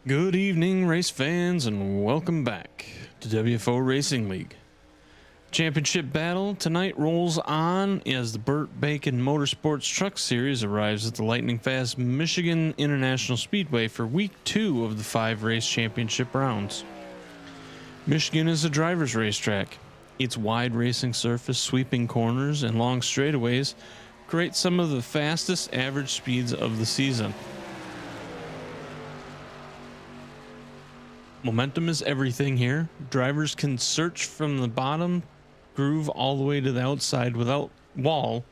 Good evening, race fans, and welcome back to WFO Racing League. Championship battle tonight rolls on as the Burt Bacon Motorsports Truck Series arrives at the lightning fast Michigan International Speedway for week 2 of the 5 race championship rounds. Michigan is a driver's racetrack. Its wide racing surface, sweeping corners, and long straightaways create some of the fastest average speeds of the season. Momentum is everything here. Drivers can search from the bottom groove all the way to the outside without wall.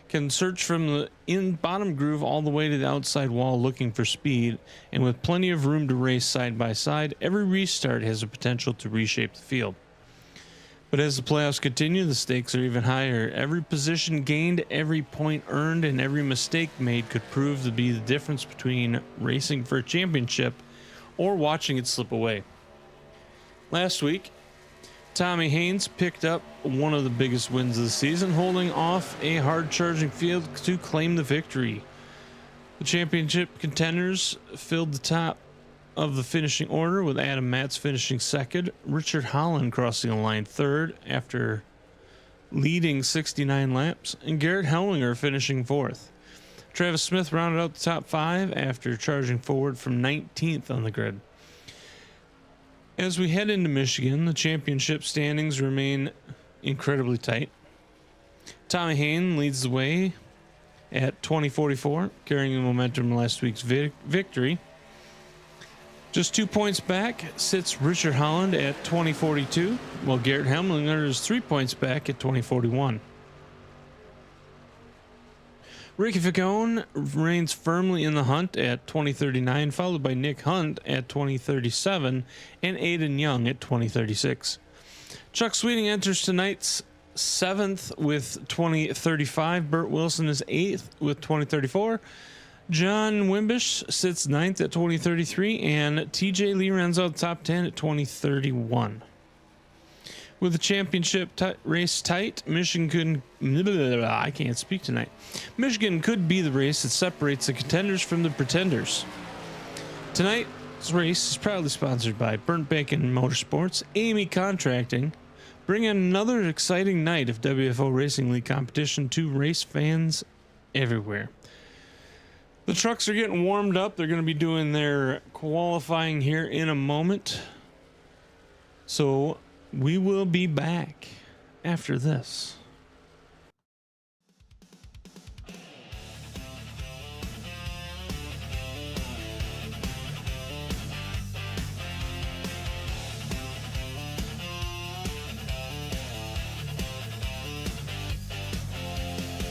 Can search from the bottom groove all the way to the outside wall looking for speed, and with plenty of room to race side by side, every restart has the potential to reshape the field. But as the playoffs continue, the stakes are even higher. Every position gained, every point earned, and every mistake made could prove to be the difference between racing for a championship or watching it slip away. Last week, Tommy Haynes picked up one of the biggest wins of the season, holding off a hard-charging field to claim the victory. The championship contenders filled the top of the finishing order, with Adam Matz finishing second, Richard Holland crossing the line third after leading 69 laps, and Garrett Hellinger finishing fourth. Travis Smith rounded out the top 5 after charging forward from 19th on the grid. As we head into Michigan, the championship standings remain incredibly tight. Tommy Haynes leads the way at 2044, carrying the momentum from last week's victory. Just 2 points back sits Richard Holland at 2042, while Garrett Hellinger is 3 points back at 2041. Ricky Facone reigns firmly in the hunt at 2039, followed by Nick Hunt at 2037 and Aiden Young at 2036. Chuck Sweeting enters tonight's 7th with 2035. Burt Wilson is 8th with 2034. John Wimbish sits 9th at 2033, and TJ Lee rounds out the top 10 at 2031. With the championship race tight, Michigan could be the race that separates the contenders from the pretenders. Tonight's race is proudly sponsored by Burt Bacon Motorsports, Eighmey Contracting, bringing another exciting night of WFO Racing League competition to race fans everywhere. The trucks are getting warmed up. They're going to be doing their qualifying here in a moment. So we will be back after this.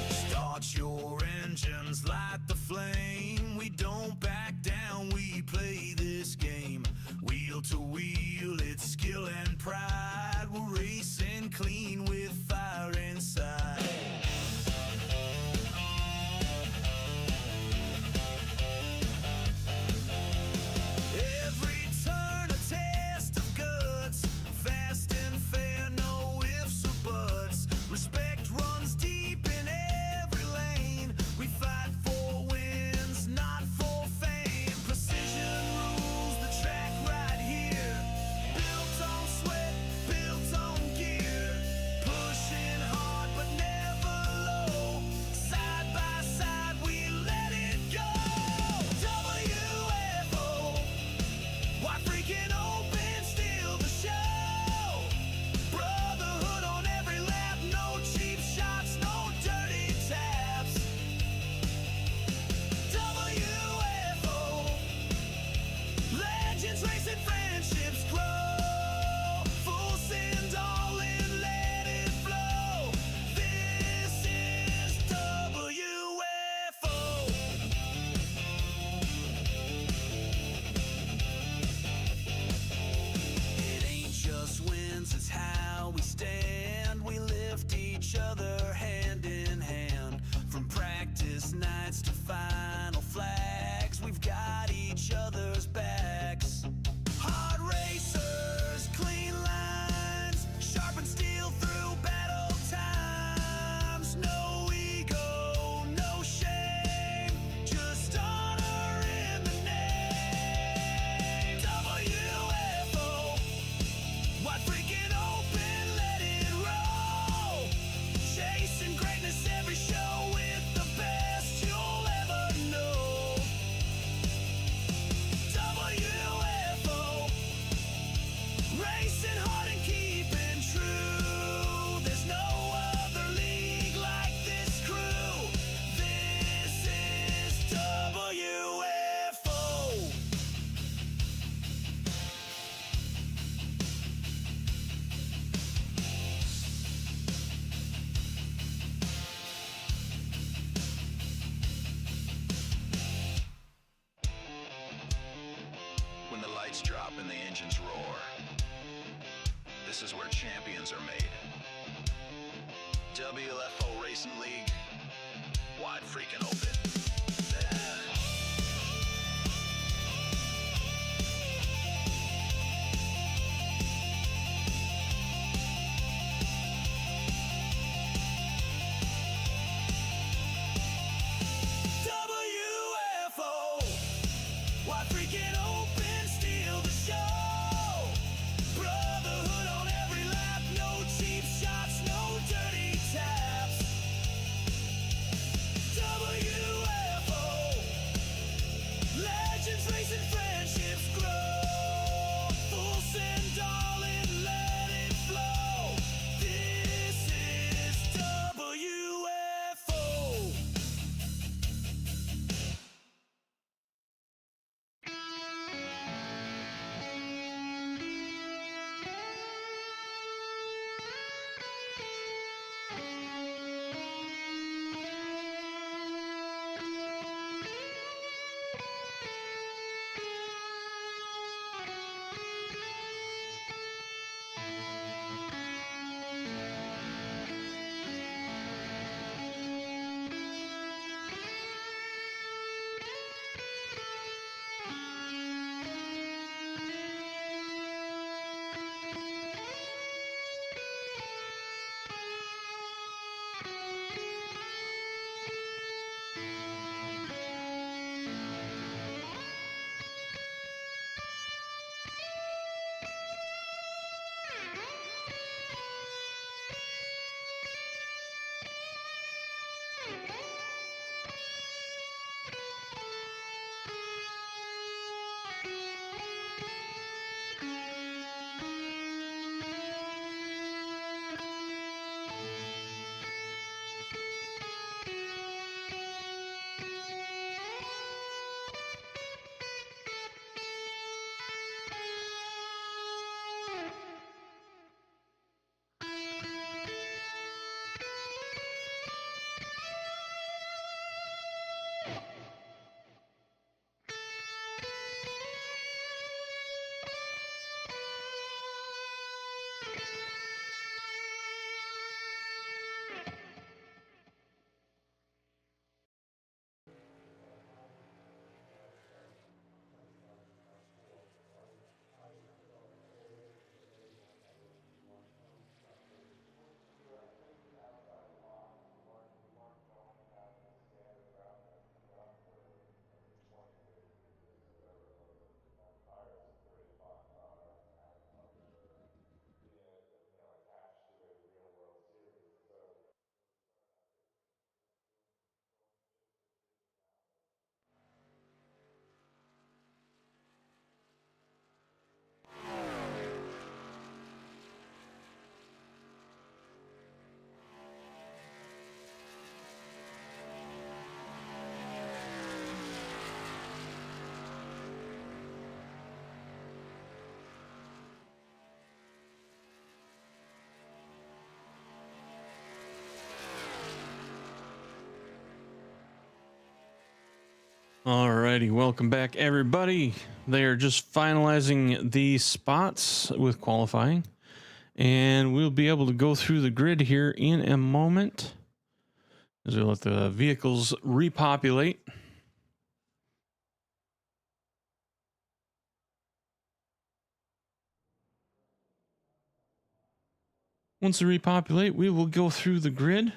Start your engines, light the flame. We don't back down, we play this game. Wheel to wheel, it's skill and pride. We're racing clean with fire inside. Every turn a test of guts, fast and fair, no ifs or buts. Respect runs deep in every lane. We fight for wins, not for fame. Precision rules the track right here. Built on sweat, built on gear. Pushing hard but never low. Side by side we let it go. WFO, why freaking open, steal the show. Brotherhood on every lap, no cheap shots, no dirty taps. WFO, legends racing, friendships grow. Full send, all in, let it flow. This is WFO. It ain't just wins, it's how we stand. We lift each other hand in hand. From practice nights to final flags, we've got each other's backs. lights drop and the engines roar. This is where champions are made. WFO Racing League, wide freaking open. WFO, wide freaking open, steal the show. Brotherhood on every lap, no cheap shots, no dirty taps. WFO, legends racing, friendships grow. Full send, darling, let it flow. This is WFO. Alrighty, welcome back, everybody. They are just finalizing the spots with qualifying, and we'll be able to go through the grid here in a moment as we let the vehicles repopulate. Once they repopulate, we will go through the grid.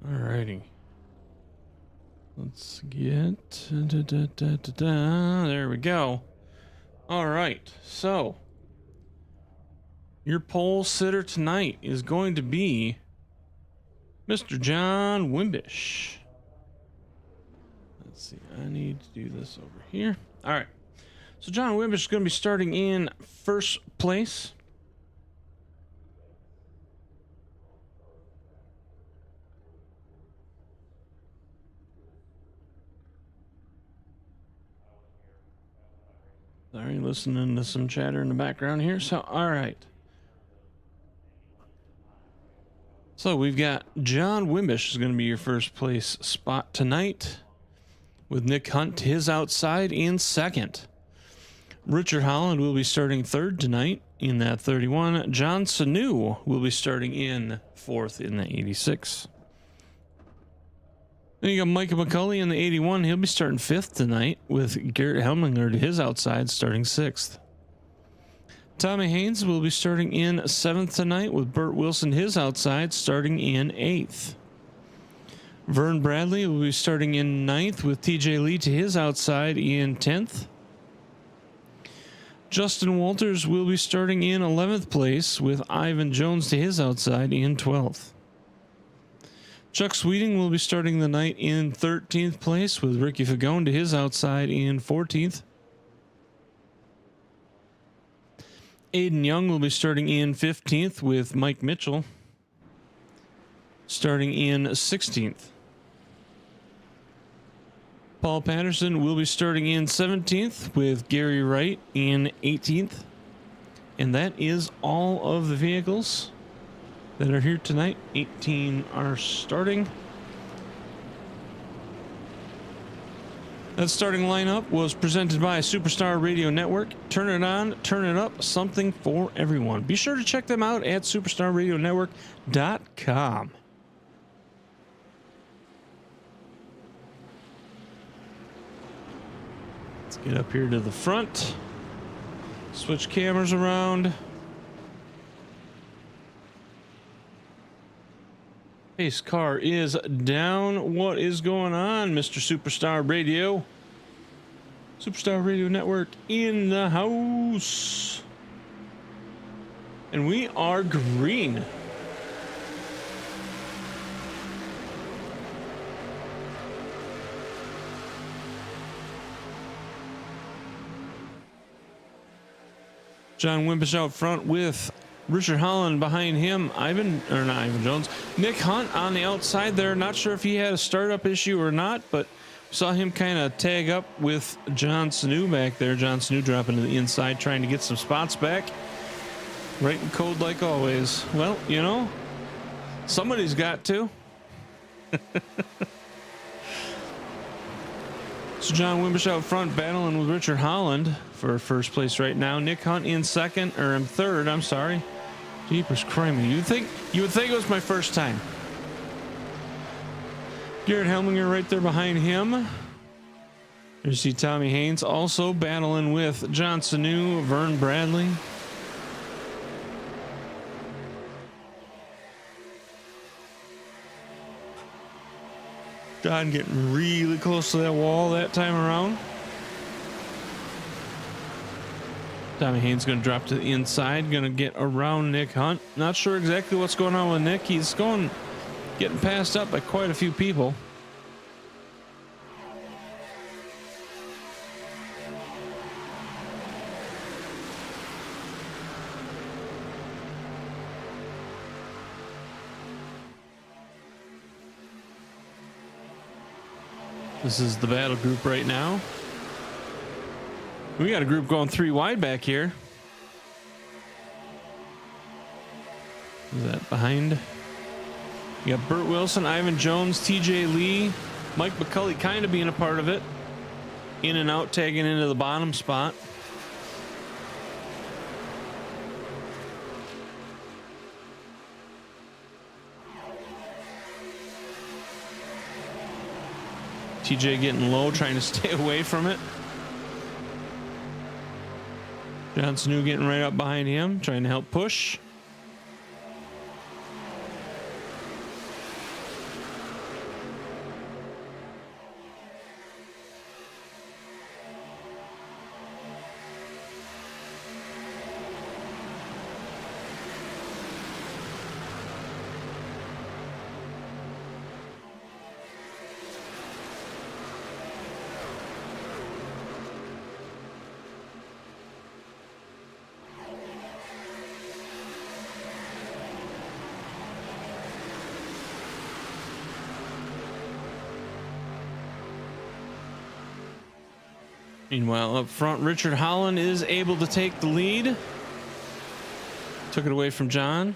Alrighty. Let's get... There we go. Alright, so... your pole sitter tonight is going to be Mr. John Wimbish. Let's see, I need to do this over here. Alright, So John Wimbish is going to be starting in first place. Sorry, listening to some chatter in the background here. So, all right. So we've got John Wimbish is going to be your first place spot tonight, with Nick Hunt to his outside in second. Richard Holland will be starting third tonight in that 31. John Sanu will be starting in fourth in the 86. Then you got Micah McCulley in the 81. He'll be starting fifth tonight, with Garrett Helminger to his outside starting sixth. Tommy Haynes will be starting in seventh tonight, with Burt Wilson his outside starting in eighth. Vern Bradley will be starting in ninth, with TJ Lee to his outside in 10th. Justin Walters will be starting in 11th place, with Ivan Jones to his outside in 12th. Chuck Sweeting will be starting the night in 13th place, with Ricky Fagone to his outside in 14th. Aiden Young will be starting in 15th, with Mike Mitchell starting in 16th. Paul Patterson will be starting in 17th, with Gary Wright in 18th. And that is all of the vehicles that are here tonight. 18 are starting. That starting lineup was presented by Superstar Radio Network. Turn it on, turn it up, something for everyone. Be sure to check them out at superstarradionetwork.com. Let's get up here to the front. Switch cameras around. Pace car is down. What is going on, Mr. Superstar Radio? Superstar Radio Network in the house. And we are green. John Wimbish out front with Richard Holland behind him. Not Ivan Jones. Nick Hunt on the outside there. Not sure if he had a startup issue or not, but saw him kind of tag up with John Sanu back there. John Sanu dropping to the inside, trying to get some spots back. Right in code like always. Well, you know, somebody's got to. So John Wimbish out front battling with Richard Holland for first place right now. Nick Hunt in third, I'm sorry. Jeepers criminy. You would think it was my first time. Garrett Helminger right there behind him. You see Tommy Haynes also battling with John Sanu, Vern Bradley. John getting really close to that wall that time around. Tommy Haynes going to drop to the inside, going to get around Nick Hunt. Not sure exactly what's going on with Nick. He's getting passed up by quite a few people. This is the battle group right now. We got a group going 3 wide back here. Is that behind? You got Burt Wilson, Ivan Jones, TJ Lee, Mike McCulley kind of being a part of it. In and out, tagging into the bottom spot. TJ getting low, trying to stay away from it. John Sanu getting right up behind him, trying to help push. Meanwhile, up front, Richard Holland is able to take the lead. Took it away from John.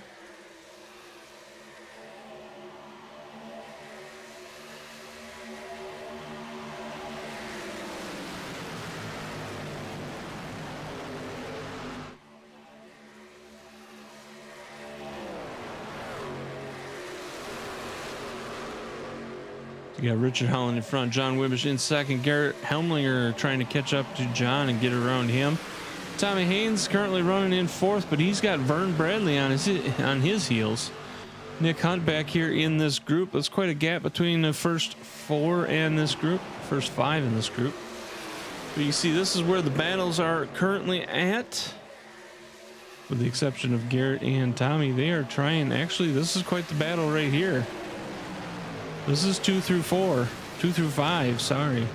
You got Richard Holland in front, John Wimbish in second, Garrett Helmlinger trying to catch up to John and get around him. Tommy Haynes currently running in fourth, but he's got Vern Bradley on his heels. Nick Hunt back here in this group. That's quite a gap between the first four and this group, first five in this group. But you see, this is where the battles are currently at. With the exception of Garrett and Tommy, they are trying. Actually, this is quite the battle right here. This is 2 through 5, sorry.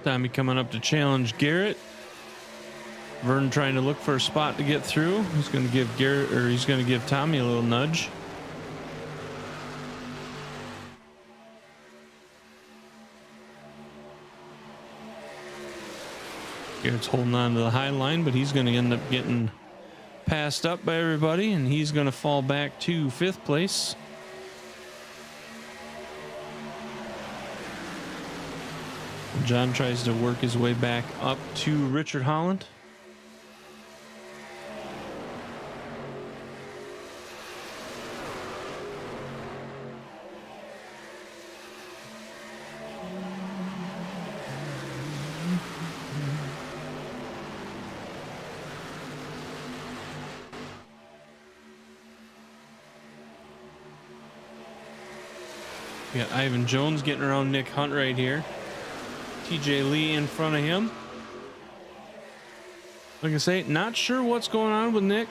Tommy coming up to challenge Garrett. Vern trying to look for a spot to get through. He's going to give Garrett, or he's going to give Tommy a little nudge. Garrett's holding on to the high line, but he's going to end up getting passed up by everybody, and he's going to fall back to 5th place. John tries to work his way back up to Richard Holland. We got Ivan Jones getting around Nick Hunt right here. TJ Lee in front of him. Like I say, not sure what's going on with Nick.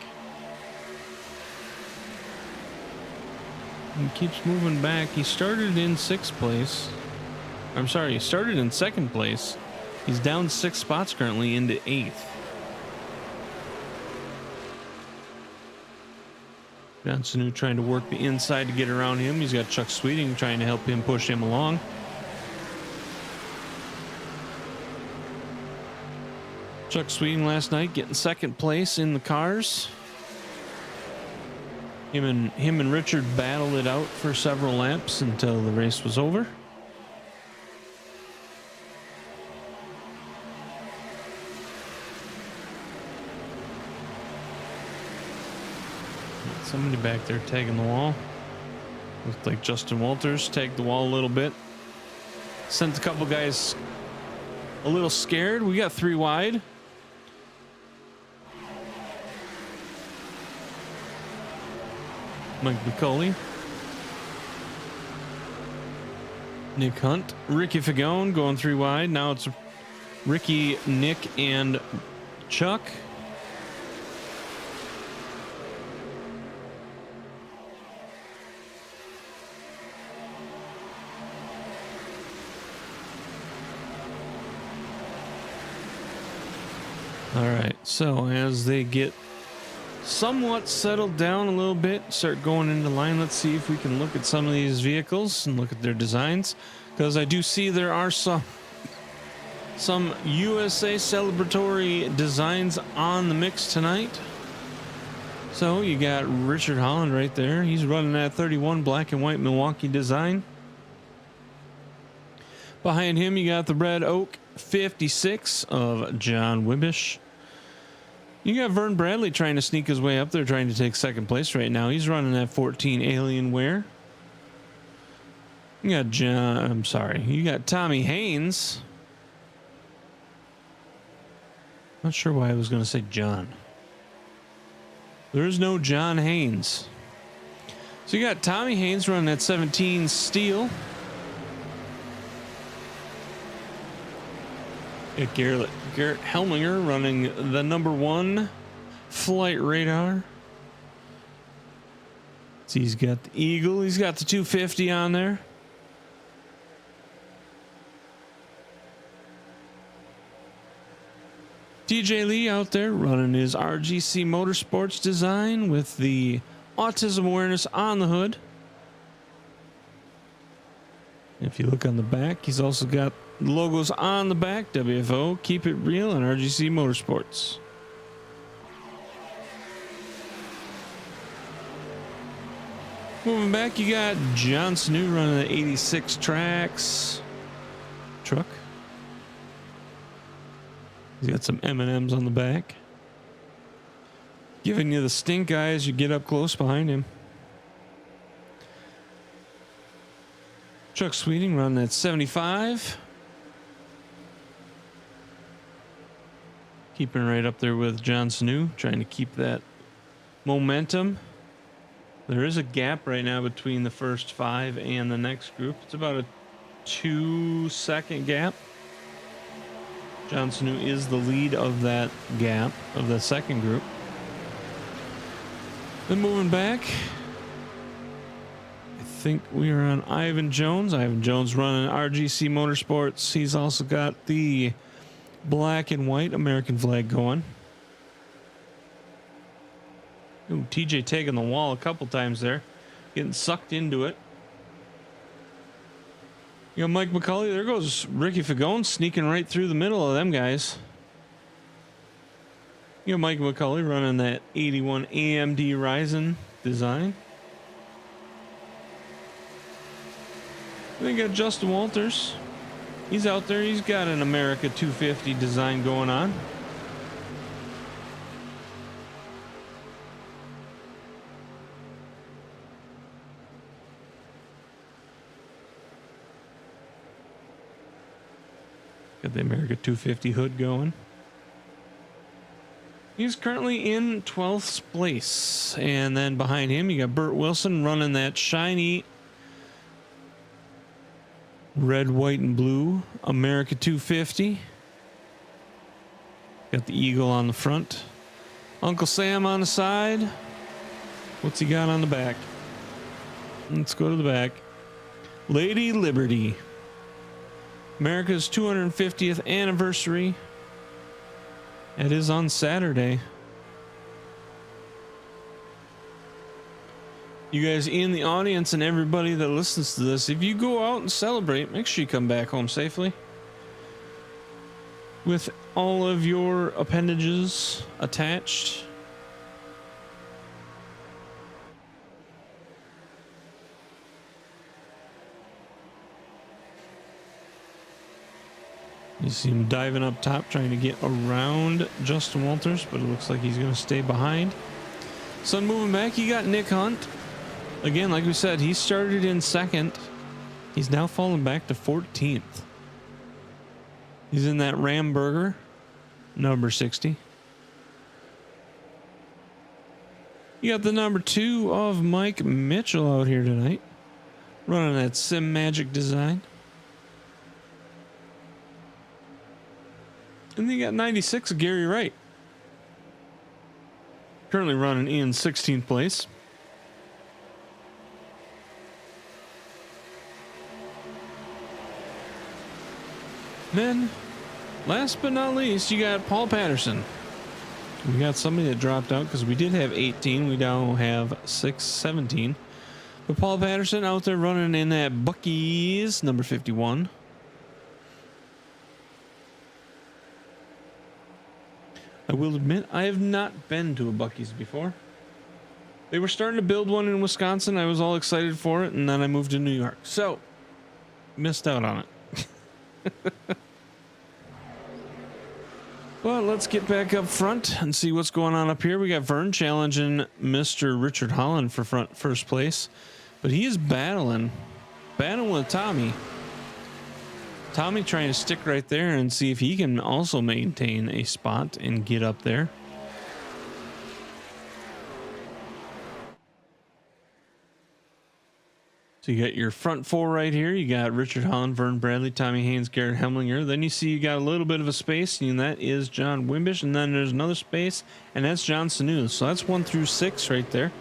He keeps moving back. He started in 6th place. I'm sorry, he started in 2nd place. He's down 6 spots currently into 8th. Johnson trying to work the inside to get around him. He's got Chuck Sweeting trying to help him push him along. Chuck Sweeting last night getting 2nd place in the cars. Him and Richard battled it out for several laps until the race was over. Somebody back there tagging the wall. Looked like Justin Walters tagged the wall a little bit. Sent a couple guys a little scared. We got 3 wide. Mike McCauley. Nick Hunt. Ricky Fagone going 3 wide. Now it's Ricky, Nick, and Chuck. All right, so as they get somewhat settled down a little bit, start going into line, let's see if we can look at some of these vehicles and look at their designs, because I do see there are some USA celebratory designs on the mix tonight. So you got Richard Holland right there. He's running that 31 black and white Milwaukee design. Behind him, you got the Red Oak 56 of John Wimbish. You got Vern Bradley trying to sneak his way up there, trying to take 2nd place right now. He's running that 14 Alienware. You got Tommy Haynes. Not sure why I was going to say John. There is no John Haynes. So you got Tommy Haynes running that 17 Steel. Garrett Helmlinger running the number 1 Flight Radar. So he's got the Eagle. He's got the 250 on there. TJ Lee out there running his RGC Motorsports design with the autism awareness on the hood. If you look on the back, he's also got logos on the back: WFO, Keep It Real, and RGC Mortorsports. Moving back, you got John Snow running the 86 tracks truck. He's got some M&Ms on the back, giving you the stink eye as you get up close behind him. Chuck Sweeting running at 75. Keeping right up there with John Snow, trying to keep that momentum. There is a gap right now between the first 5 and the next group. It's about a 2-second gap. John Snow is the lead of that gap, of the second group. Then moving back, I think we are on Ivan Jones. Ivan Jones running RGC Motorsports. He's also got the black and white American flag going. Ooh, TJ taking the wall a couple times there, getting sucked into it. You got Mike McCulley. There goes Ricky Fagone sneaking right through the middle of them guys. You got Mike McCulley running that 81 AMD Ryzen design. Then you got Justin Walters. He's out there. He's got an America 250 design going on. Got the America 250 hood going. He's currently in 12th place. And then behind him, you got Burt Wilson running that shiny red, white, and blue America 250. Got the eagle on the front. Uncle Sam on the side. What's he got on the back? Let's go to the back. Lady Liberty. America's 250th anniversary. It is on Saturday. You guys in the audience and everybody that listens to this, if you go out and celebrate, make sure you come back home safely with all of your appendages attached. You see him diving up top, trying to get around Justin Walters, but it looks like he's going to stay behind. So moving back, you got Nick Hunt. Again, like we said, he started in second. He's now fallen back to 14th. He's in that Ramburger, number 60. You got the number 2 of Mike Mitchell out here tonight, running that Sim Magic design. And then you got 96 of Gary Wright, currently running in 16th place. Then, last but not least, you got Paul Patterson. We got somebody that dropped out because we did have 18. We now have 17. But Paul Patterson out there running in that Buc-ee's number 51. I will admit, I have not been to a Buc-ee's before. They were starting to build one in Wisconsin. I was all excited for it, and then I moved to New York. So, missed out on it. Well, let's get back up front and see what's going on up here. We got Vern challenging Mr. Richard Holland for first place, but he is battling with Tommy. Tommy trying to stick right there and see if he can also maintain a spot and get up there. So you got your front 4 right here. You got Richard Holland, Vern Bradley, Tommy Haynes, Garrett Hemlinger. Then you see you got a little bit of a space, and that is John Wimbish. And then there's another space, and that's John Sanu. So that's 1 through 6 right there.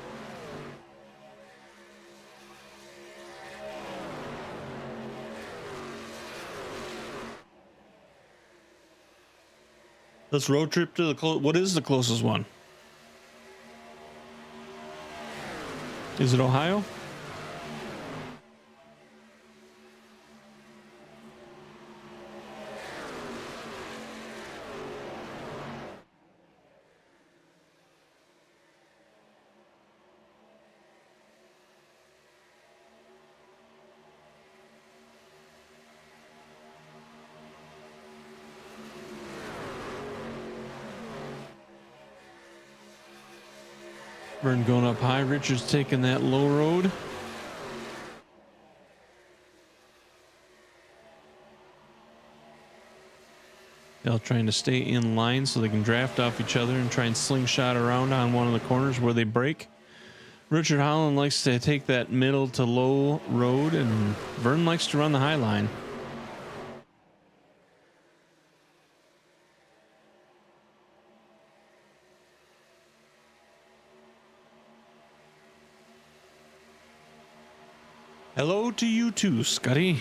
Let's road trip to the what is the closest one? Is it Ohio? Vern going up high. Richard's taking that low road. They're trying to stay in line so they can draft off each other and try and slingshot around on one of the corners where they break. Richard Holland likes to take that middle to low road, and Vern likes to run the high line. Hello to you too, Scotty.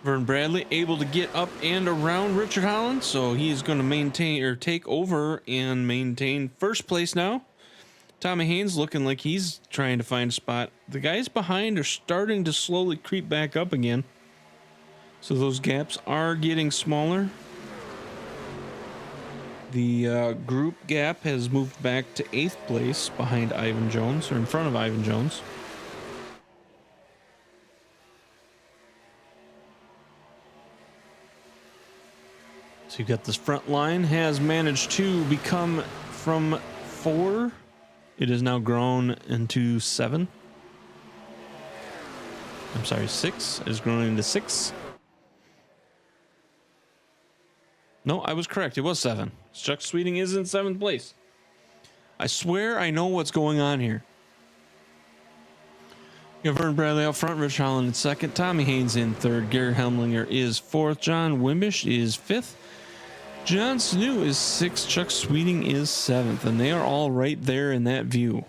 Vern Bradley able to get up and around Richard Holland, so he is going to maintain or take over and maintain first place now. Tommy Haynes looking like he's trying to find a spot. The guys behind are starting to slowly creep back up again, so those gaps are getting smaller. The group gap has moved back to 8th place behind Ivan Jones, or in front of Ivan Jones. So you've got this front line has managed to become from 4. It has now grown into 7. I'm sorry, 6. It has grown into 6. No, I was correct. It was 7. Chuck Sweeting is in 7th place. I swear I know what's going on here. You have Vern Bradley out front, Rich Holland in 2nd, Tommy Haynes in 3rd, Gary Hemlinger is 4th, John Wimbish is 5th, John Snow is 6th, Chuck Sweeting is 7th, and they are all right there in that view.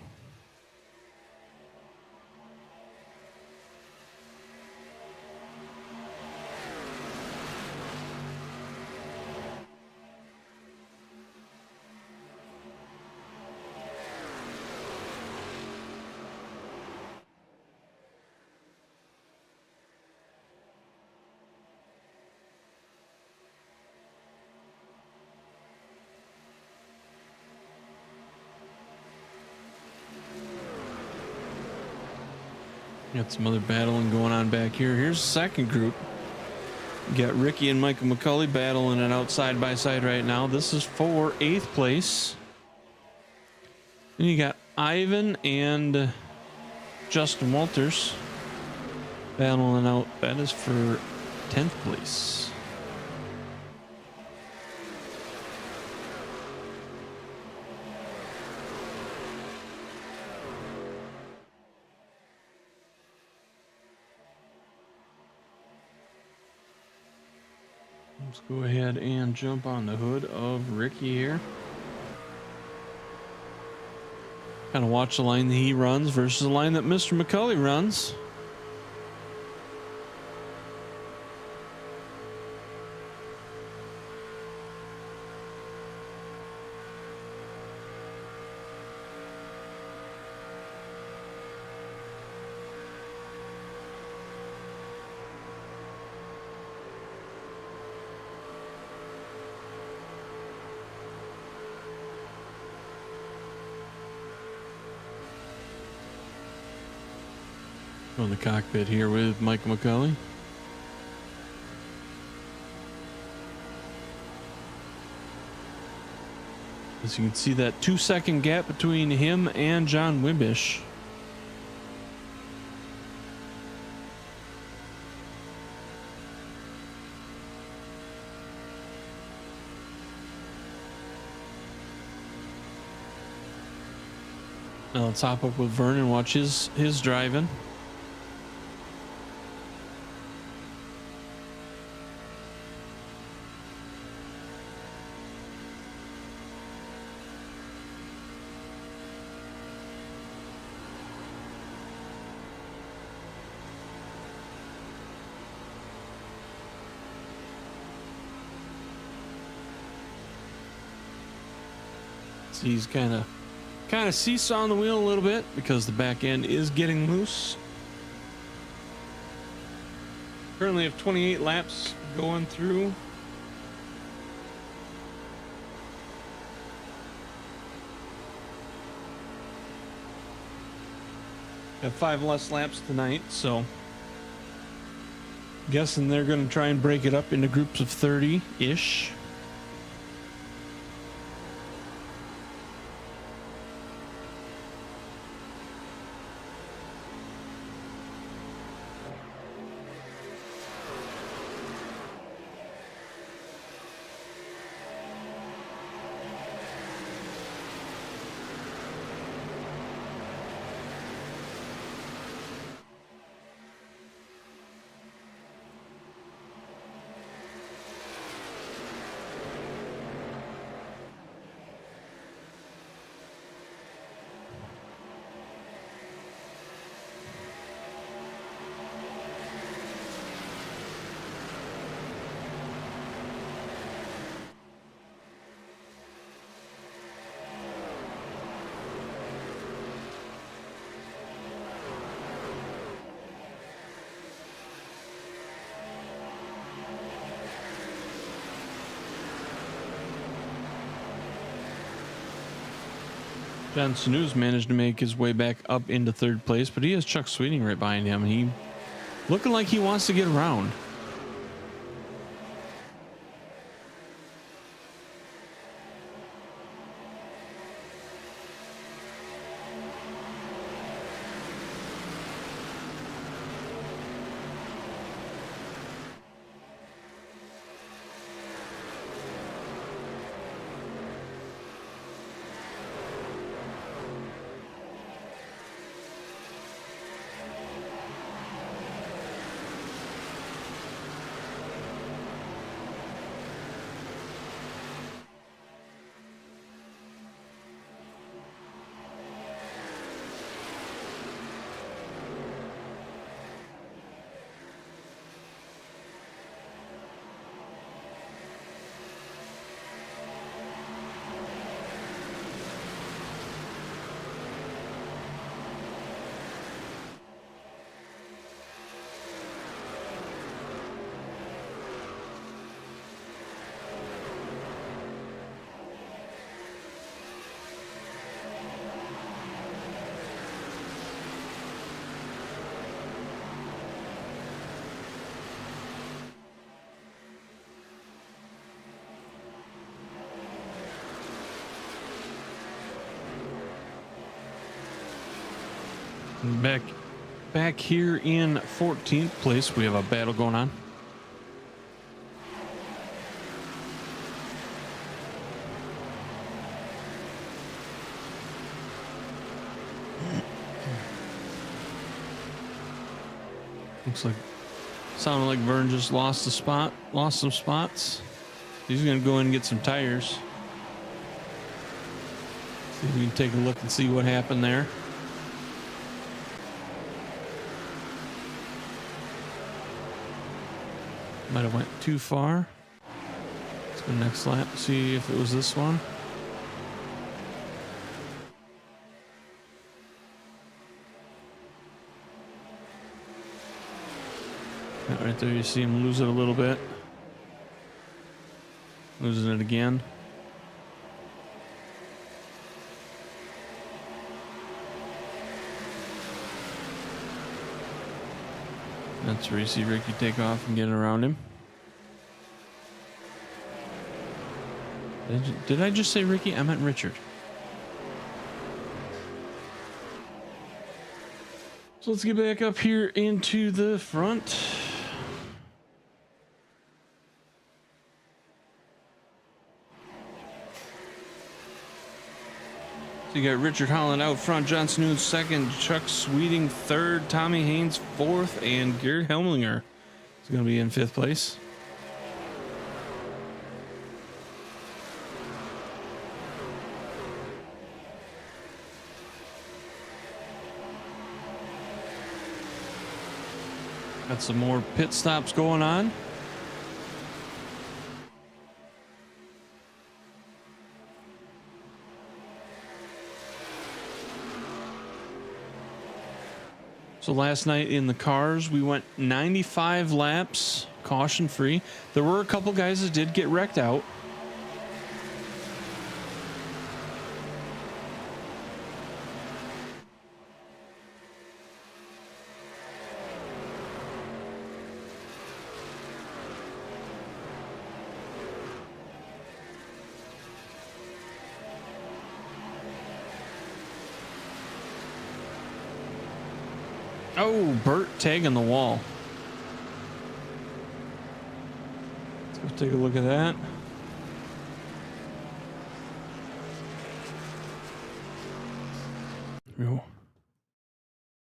Got some other battling going on back here. Here's the second group. You got Ricky and Michael McCulley battling it out side by side right now. This is for 8th place. Then you got Ivan and Justin Walters battling out. That is for 10th place. Let's go ahead and jump on the hood of Ricky here. Kind of watch the line that he runs versus the line that Mr. McCulley runs. On the cockpit here with Michael McCulley. As you can see, that 2-second gap between him and John Wimbish. Now let's hop up with Vern and watch his driving. So he's kind of seesawing the wheel a little bit because the back end is getting loose. Currently have 28 laps going through. Got 5 less laps tonight, so guessing they're going to try and break it up into groups of 30-ish. John Snooze managed to make his way back up into 3rd place, but he has Chuck Sweeting right behind him. He looking like he wants to get around. Back here in 14th place, we have a battle going on. Looks like sounded like Vern just lost some spots. He's gonna go in and get some tires. See if we can take a look and see what happened there. Might have went too far. Let's go next lap, see if it was this one. Right there, you see him lose it a little bit. Losing it again. That's where you see Ricky take off and get around him. Did I just say Ricky? I meant Richard. So let's get back up here into the front. So you got Richard Holland out front, John Snooze second, Chuck Sweeting third, Tommy Haynes fourth, and Garrett Helmlinger is going to be in 5th place. Got some more pit stops going on. So last night in the cars, we went 95 laps, caution free. There were a couple guys that did get wrecked out. Oh, Bert tagging the wall. Let's go take a look at that.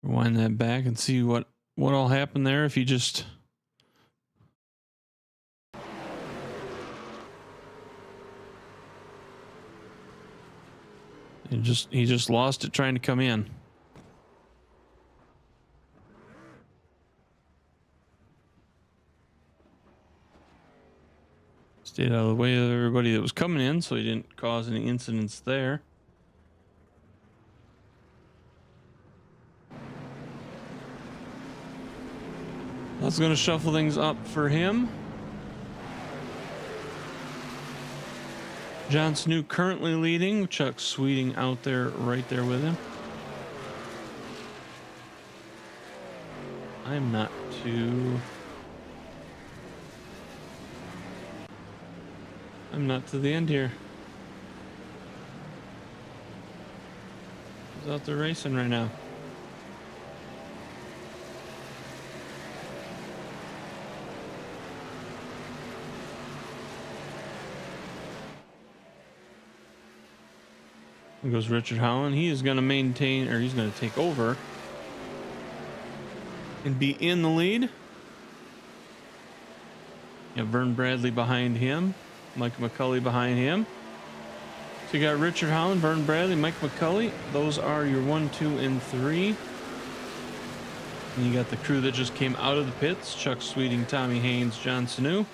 Rewind that back and see what all happened there if you just... He just lost it trying to come in. Stayed out of the way of everybody that was coming in, so he didn't cause any incidents there. That's going to shuffle things up for him. John Snook currently leading. Chuck Sweeting out there, right there with him. I'm not to the end here. He's out there racing right now. There goes Richard Holland. He is going to maintain, or he's going to take over and be in the lead. You have Vern Bradley behind him. Mike McCulley behind him. So you got Richard Holland, Vern Bradley, Mike McCulley. Those are your 1, 2, and 3. And you got the crew that just came out of the pits. Chuck Sweeting, Tommy Haynes, John Sanu.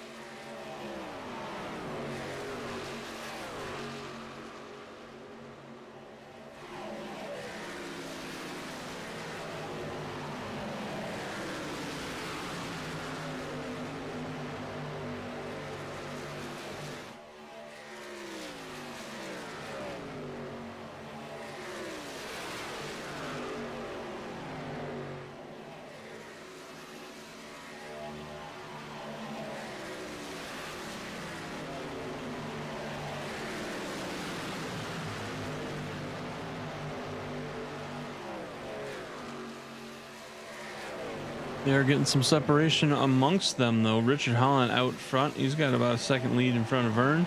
They're getting some separation amongst them, though. Richard Holland out front. He's got about a second lead in front of Vern.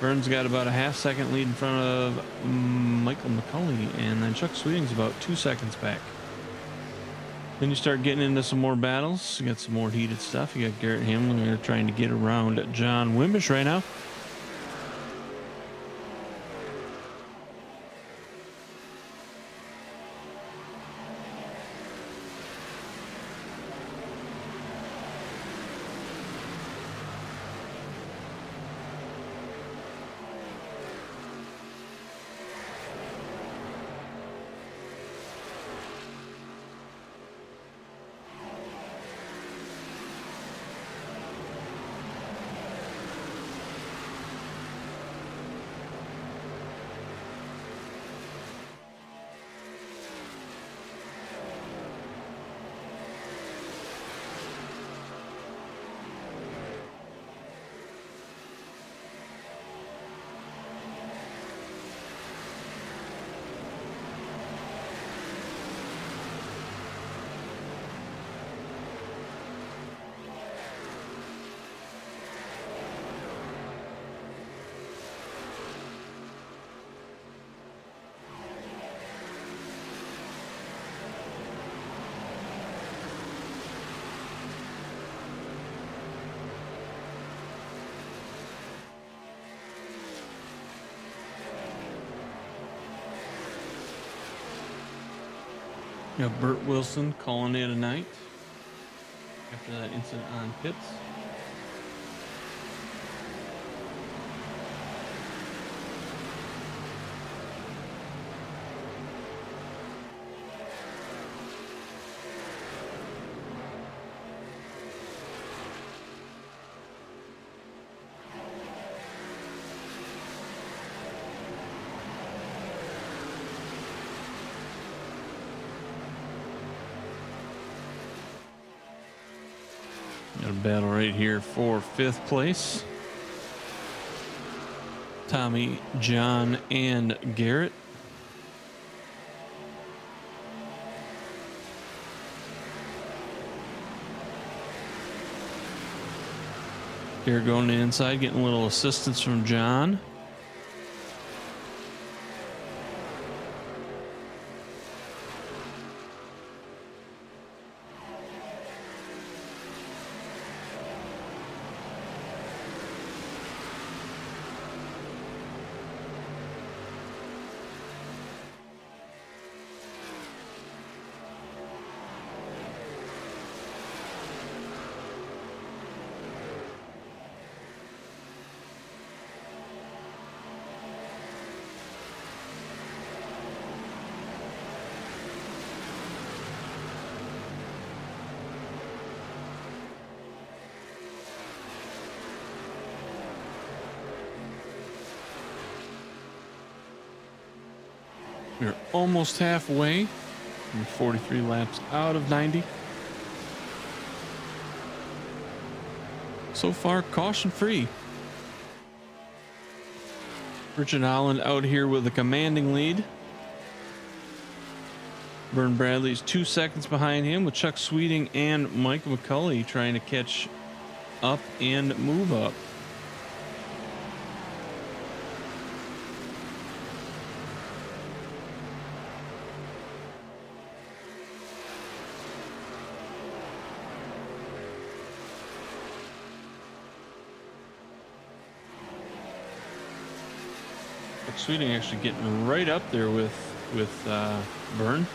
Vern's got about a half-second lead in front of Michael McCulley. And then Chuck Sweeting's about 2 seconds back. Then you start getting into some more battles. You got some more heated stuff. You got Garrett Hamlin there trying to get around John Wimbish right now. You have Burt Wilson calling it a night after that incident on pits. Got a battle right here for 5th place. Tommy, John, and Garrett. Garrett going to the inside, getting a little assistance from John. We're almost halfway. We're 43 laps out of 90. So far, caution free. Richard Holland out here with a commanding lead. Vern Bradley's 2 seconds behind him, with Chuck Sweeting and Mike McCulley trying to catch up and move up. Sweeting actually getting right up there with Vern.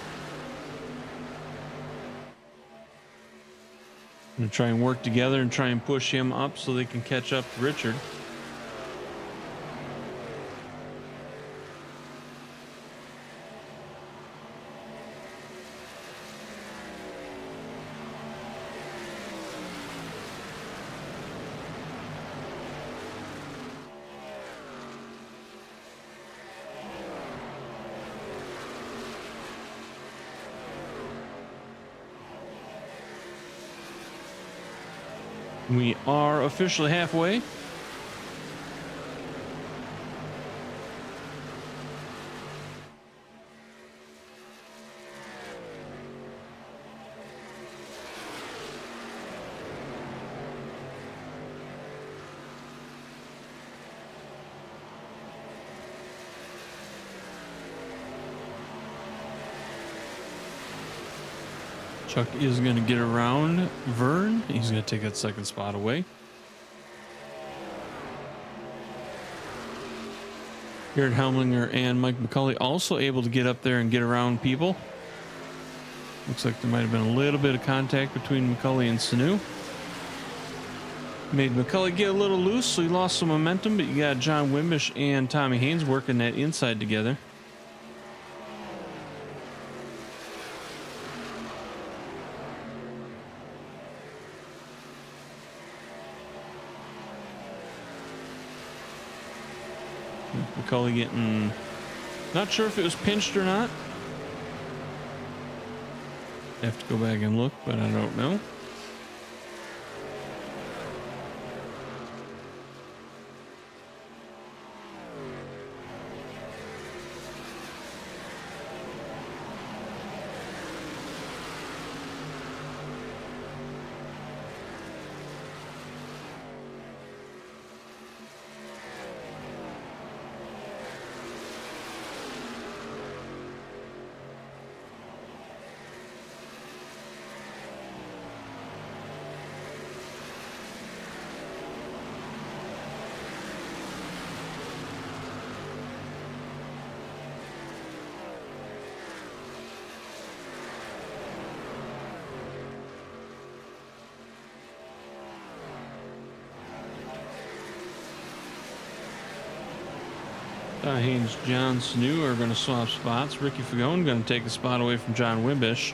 Gonna try and work together and try and push him up so they can catch up to Richard. We are officially halfway. Chuck is going to get around Vern. He's going to take that second spot away. Garrett Helmlinger and Mike McCulley also able to get up there and get around people. Looks like there might have been a little bit of contact between McCulley and Sanu. Made McCulley get a little loose, so he lost some momentum, but you got John Wimbish and Tommy Haynes working that inside together. McCulley getting, not sure if it was pinched or not. Have to go back and look, but I don't know. Haynes, John Sanu are going to swap spots. Ricky Fagone going to take a spot away from John Wimbish.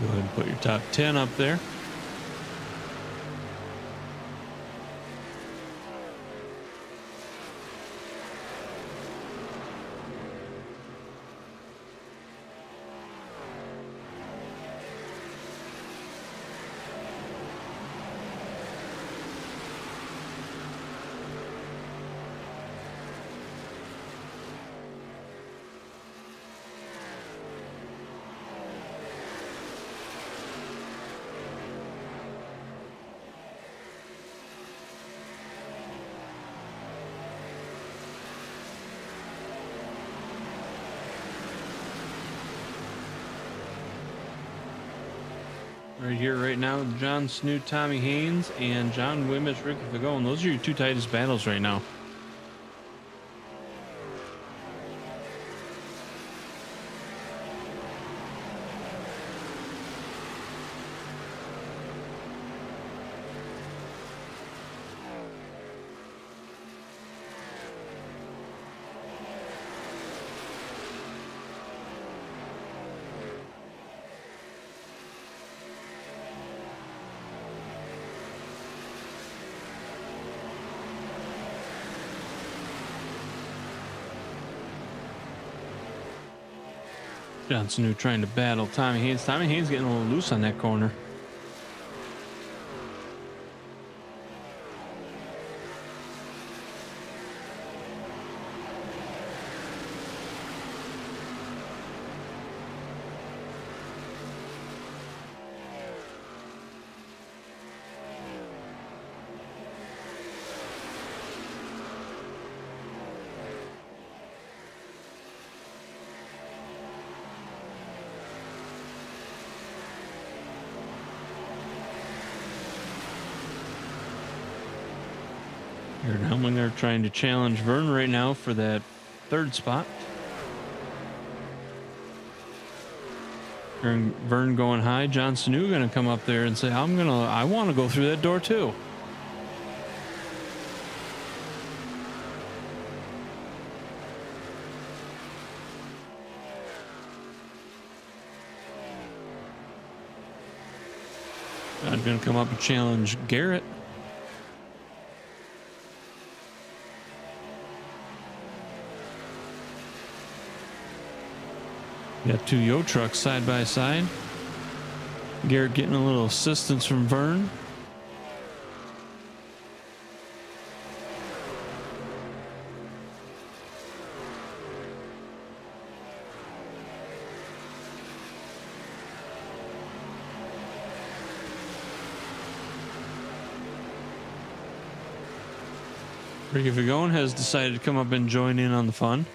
Go ahead and put your top 10 up there. Right here, right now, John Snoot, Tommy Haynes, and John Wimmish, Ricky Fagone. Those are your two tightest battles right now. John Snoot trying to battle Tommy Haynes. Tommy Haynes getting a little loose on that corner. Jared Helminger trying to challenge Vern right now for that third spot. Vern going high. John Snoot going to come up there and say, I want to go through that door too. I'm going to come up and challenge Garrett. Got two Yo trucks side by side. Garrett getting a little assistance from Vern. Ricky Fagone has decided to come up and join in on the fun.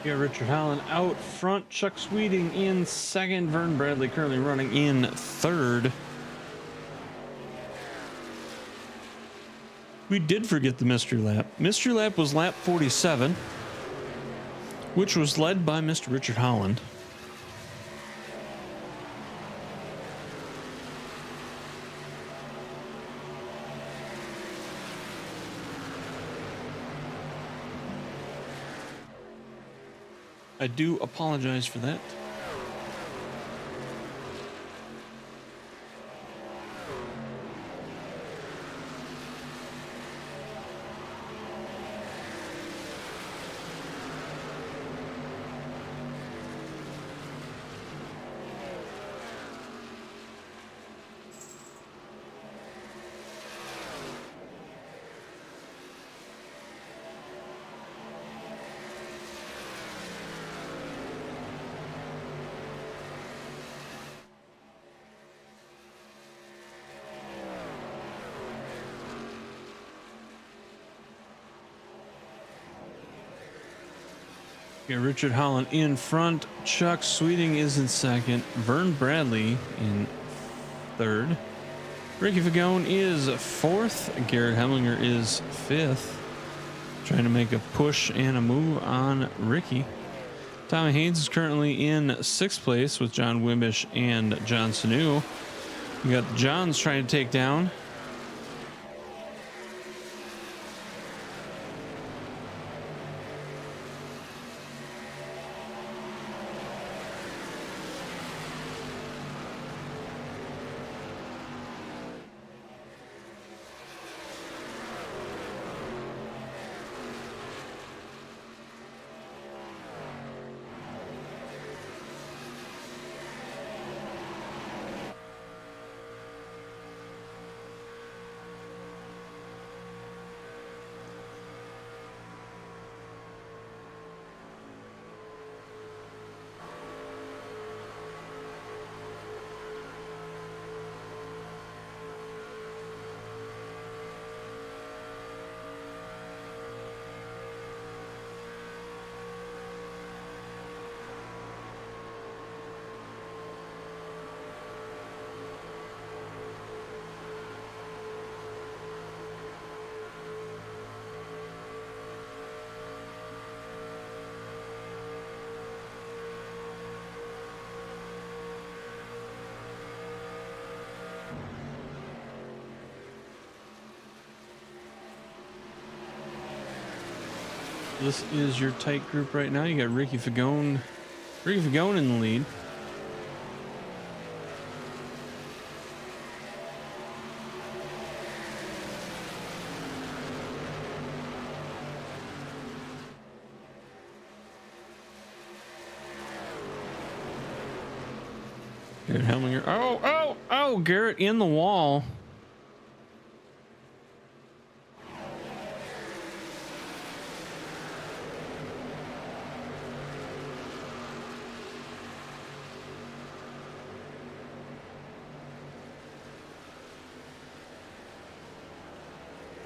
We got Richard Holland out front, Chuck Sweeting in second, Vern Bradley currently running in third. We did forget the mystery lap. Mystery lap was lap 47, which was led by Mr. Richard Holland. I do apologize for that. Got Richard Holland in front. Chuck Sweeting is in second. Vern Bradley in third. Ricky Fagone is fourth. Garrett Hemlinger is fifth. Trying to make a push and a move on Ricky. Tommy Haynes is currently in sixth place with John Wimbish and John Sanu. We got John's trying to take down. This is your tight group right now. You got Ricky Fagone in the lead. Garrett Hemlinger. Oh, Garrett in the wall.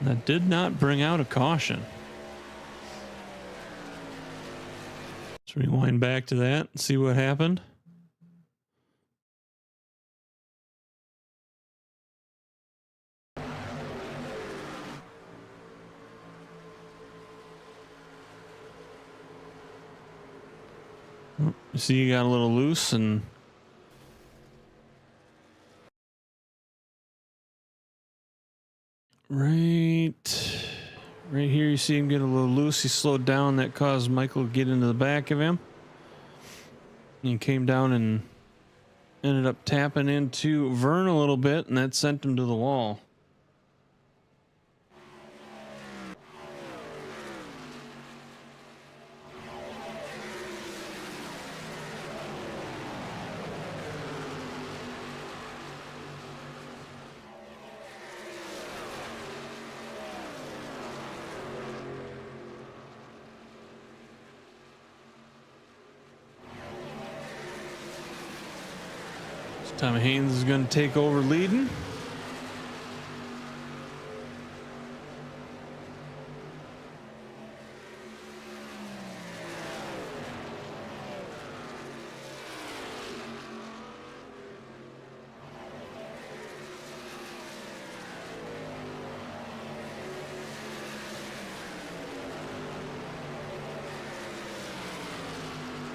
That did not bring out a caution. Let's rewind back to that and see what happened. Oh, you see you got a little loose and right here you see him get a little loose. He slowed down. That caused Michael to get into the back of him. He came down and ended up tapping into Vern a little bit, and that sent him to the wall. Tommy Haynes is going to take over leading.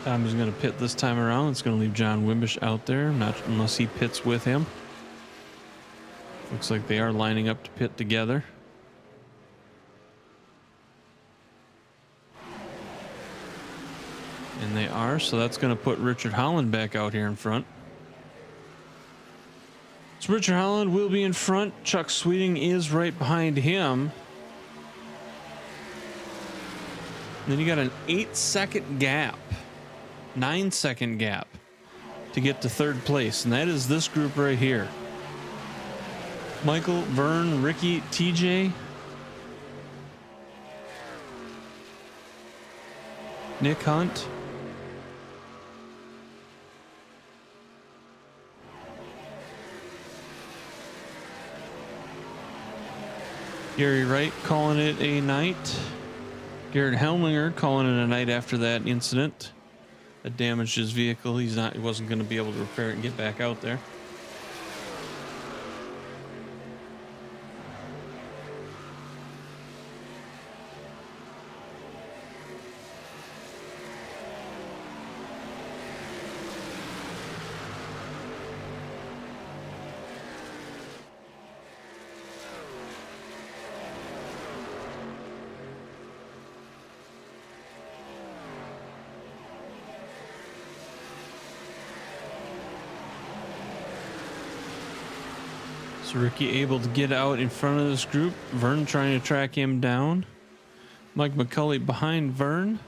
Tom is going to pit this time around. It's going to leave John Wimbish out there, not unless he pits with him. Looks like they are lining up to pit together. And they are, so that's going to put Richard Holland back out here in front. So Richard Holland will be in front. Chuck Sweeting is right behind him. And then you got an 8-second gap, 9-second gap to get to third place. And that is this group right here. Michael, Vern, Ricky, TJ, Nick Hunt, Gary Wright calling it a night. Garrett Helminger calling it a night after that incident that damaged his vehicle. He wasn't going to be able to repair it and get back out there. So Ricky able to get out in front of this group. Vern trying to track him down. Mike McCulley behind Vern.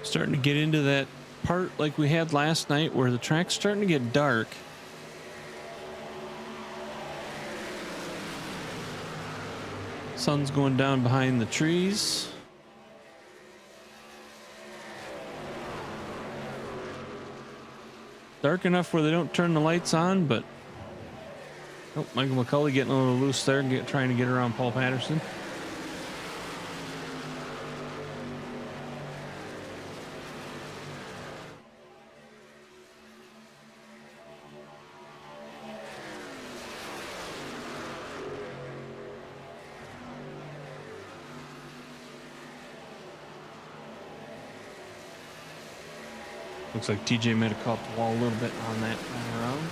Starting to get into that part like we had last night where the track's starting to get dark. Sun's going down behind the trees. Dark enough where they don't turn the lights on, but oh, Michael McCulley getting a little loose there, trying to get around Paul Patterson. Looks like TJ might have caught the wall a little bit on that time around.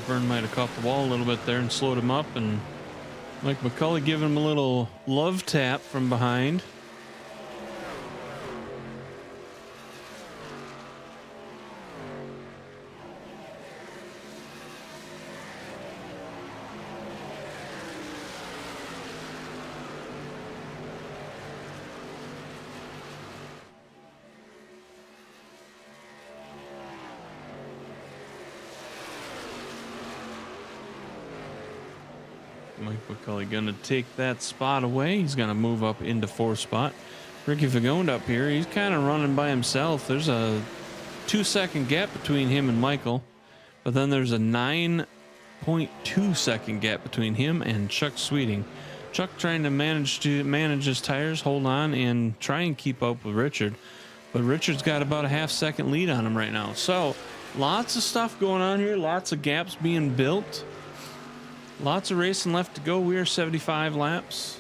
Vern might have caught the wall a little bit there and slowed him up, and Mike McCulley giving him a little love tap from behind. Mike McCulley gonna take that spot away. He's gonna move up into fourth spot. Ricky Fagonda up here, he's kind of running by himself. There's a 2-second gap between him and Michael, but then there's a 9.2 second gap between him and Chuck Sweeting. Chuck trying to manage his tires, hold on, and try and keep up with Richard, but Richard's got about a half-second lead on him right now. So lots of stuff going on here, lots of gaps being built. Lots of racing left to go. We are 75 laps.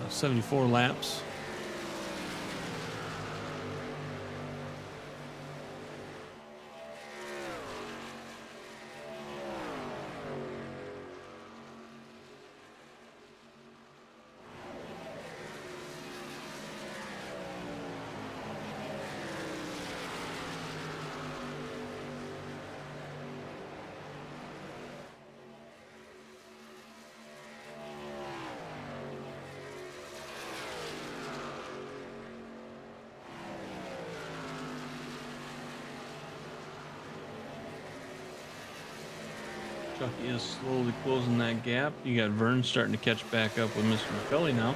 74 laps. Chuck is slowly closing that gap. You got Vern starting to catch back up with Mr. McCulley now.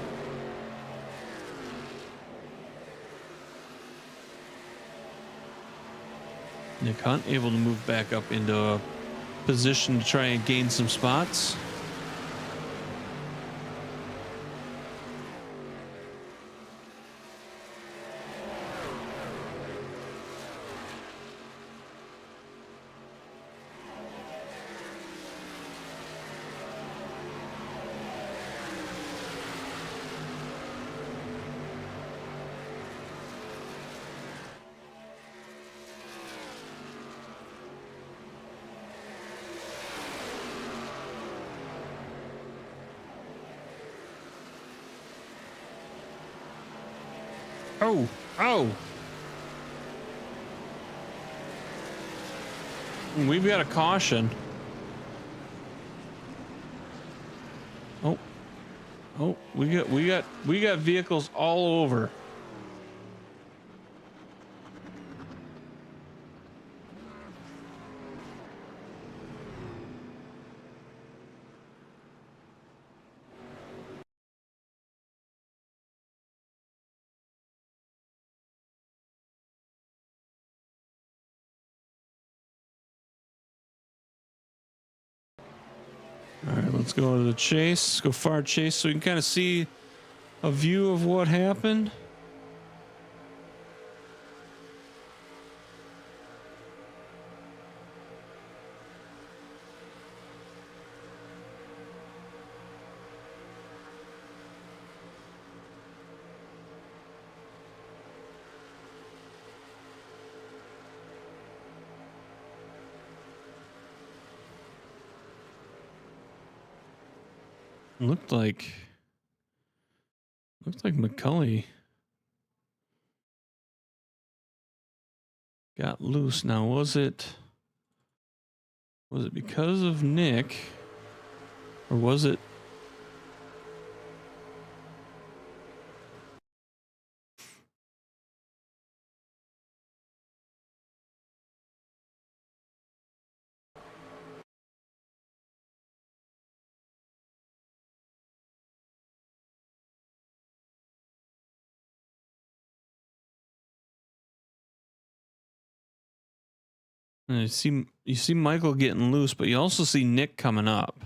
Nick Hunt able to move back up into a position to try and gain some spots. Oh, oh. We've got a caution. Oh. Oh, we got vehicles all over. All right, let's go to the chase. Let's go far chase so we can kind of see a view of what happened. Looked like McCulley got loose. Now was it because of Nick, or was it and you see Michael getting loose, but you also see Nick coming up.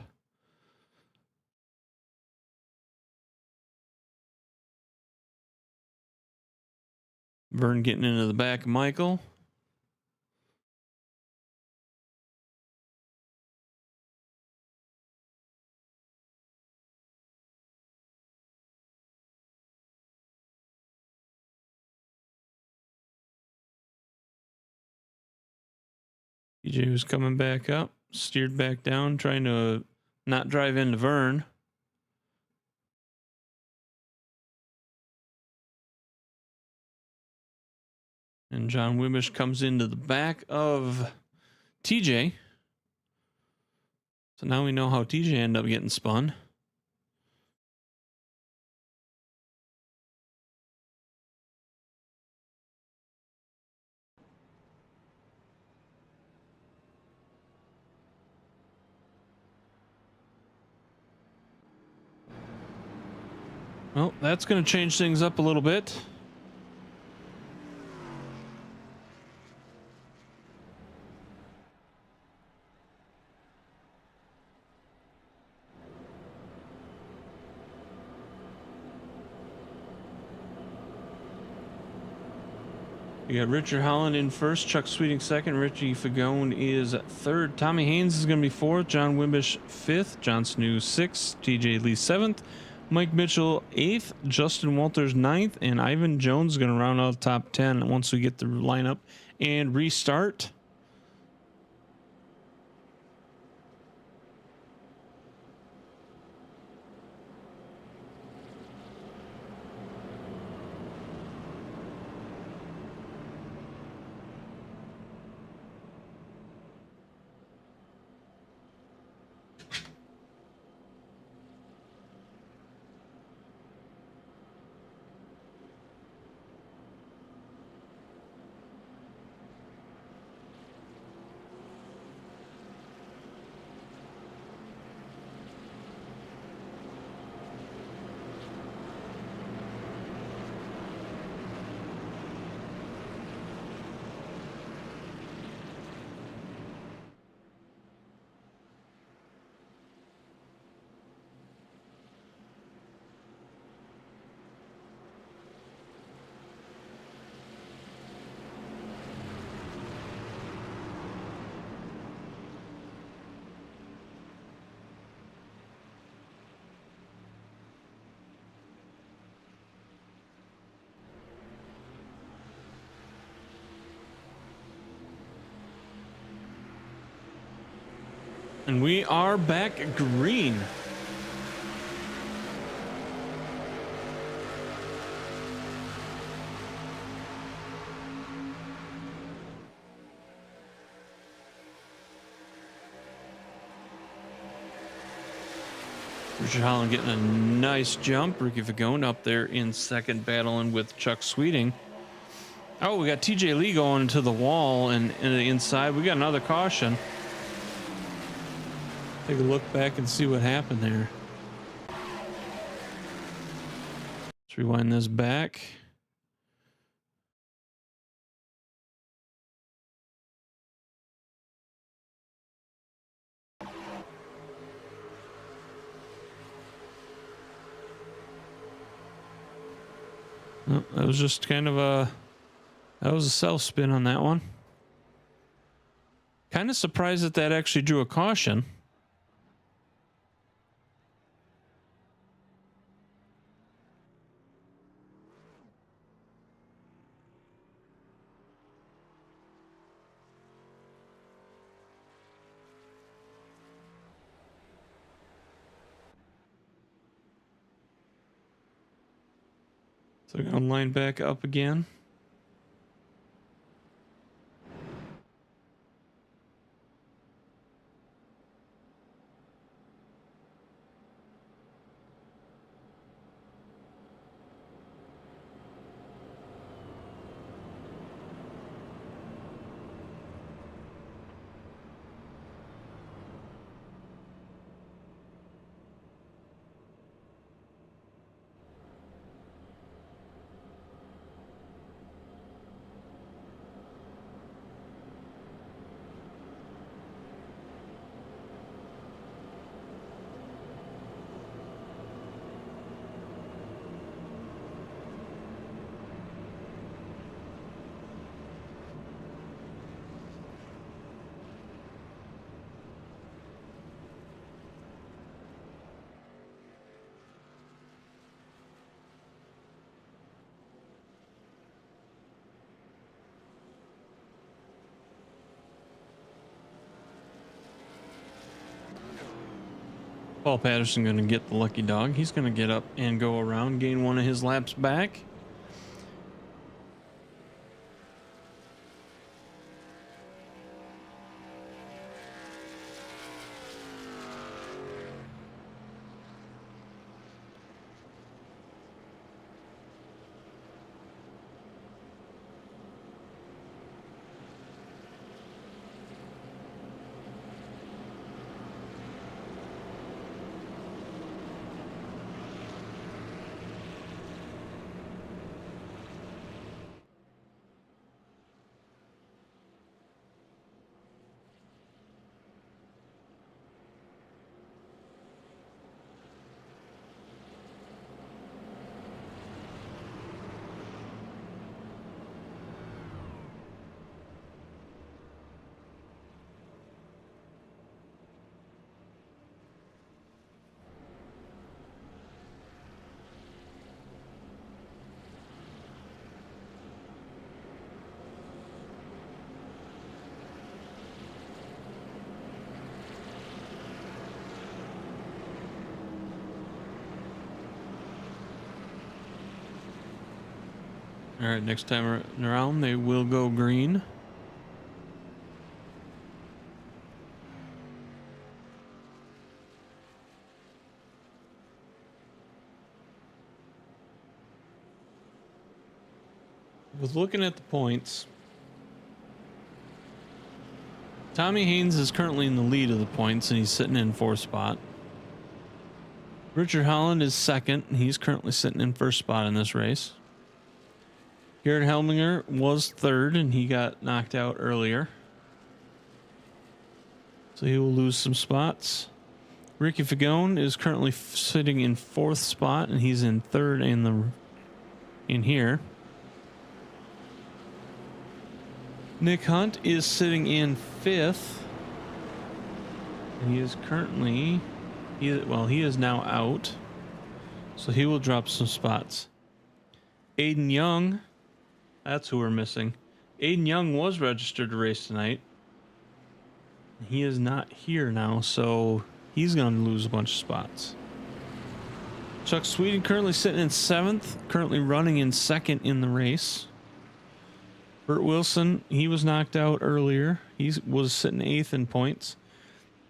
Vern getting into the back of Michael. TJ was coming back up, steered back down, trying to not drive into Vern. And John Wimbish comes into the back of TJ. So now we know how TJ ended up getting spun. Well, that's going to change things up a little bit. We got Richard Holland in first, Chuck Sweeting second, Richie Fagone is third, Tommy Haynes is going to be fourth, John Wimbish fifth, John Snoo sixth, TJ Lee seventh, Mike Mitchell eighth, Justin Walters ninth, and Ivan Jones is going to round out the top 10 once we get the lineup and restart. And we are back green. Richard Holland getting a nice jump. Ricky Fagone up there in second, battling with Chuck Sweeting. Oh, we got TJ Lee going to the wall and the inside. We got another caution. Take a look back and see what happened there. Let's rewind this back. Oh, that was just kind of a self spin on that one. Kind of surprised that actually drew a caution. So we're going to line back up again. Paul Patterson going to get the lucky dog. He's going to get up and go around, gain one of his laps back. All right, next time around, they will go green. With looking at the points, Tommy Haynes is currently in the lead of the points, and he's sitting in fourth spot. Richard Holland is second, and he's currently sitting in first spot in this race. Garrett Helminger was third, and he got knocked out earlier, so he will lose some spots. Ricky Fagone is currently sitting in fourth spot, and he's in third in here. Nick Hunt is sitting in fifth, and he is currently he is now out, so he will drop some spots. Aiden Young, that's who we're missing. Aiden Young was registered to race tonight. He is not here now, so he's going to lose a bunch of spots. Chuck Sweeten currently sitting in 7th, currently running in 2nd in the race. Burt Wilson, he was knocked out earlier. He was sitting 8th in points.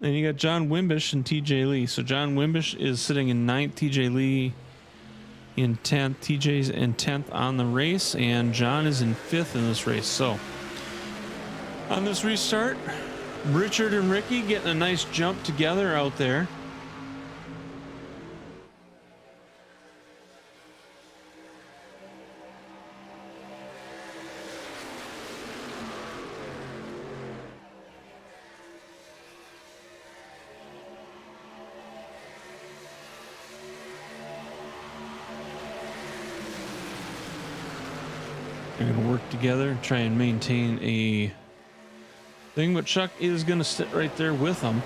Then you got John Wimbish and TJ Lee. So John Wimbish is sitting in 9th, TJ Lee in 10th. TJ's in 10th on the race, and John is in 5th in this race. So on this restart, Richard and Ricky getting a nice jump together out there. They're going to work together and try and maintain a thing, but Chuck is going to sit right there with them.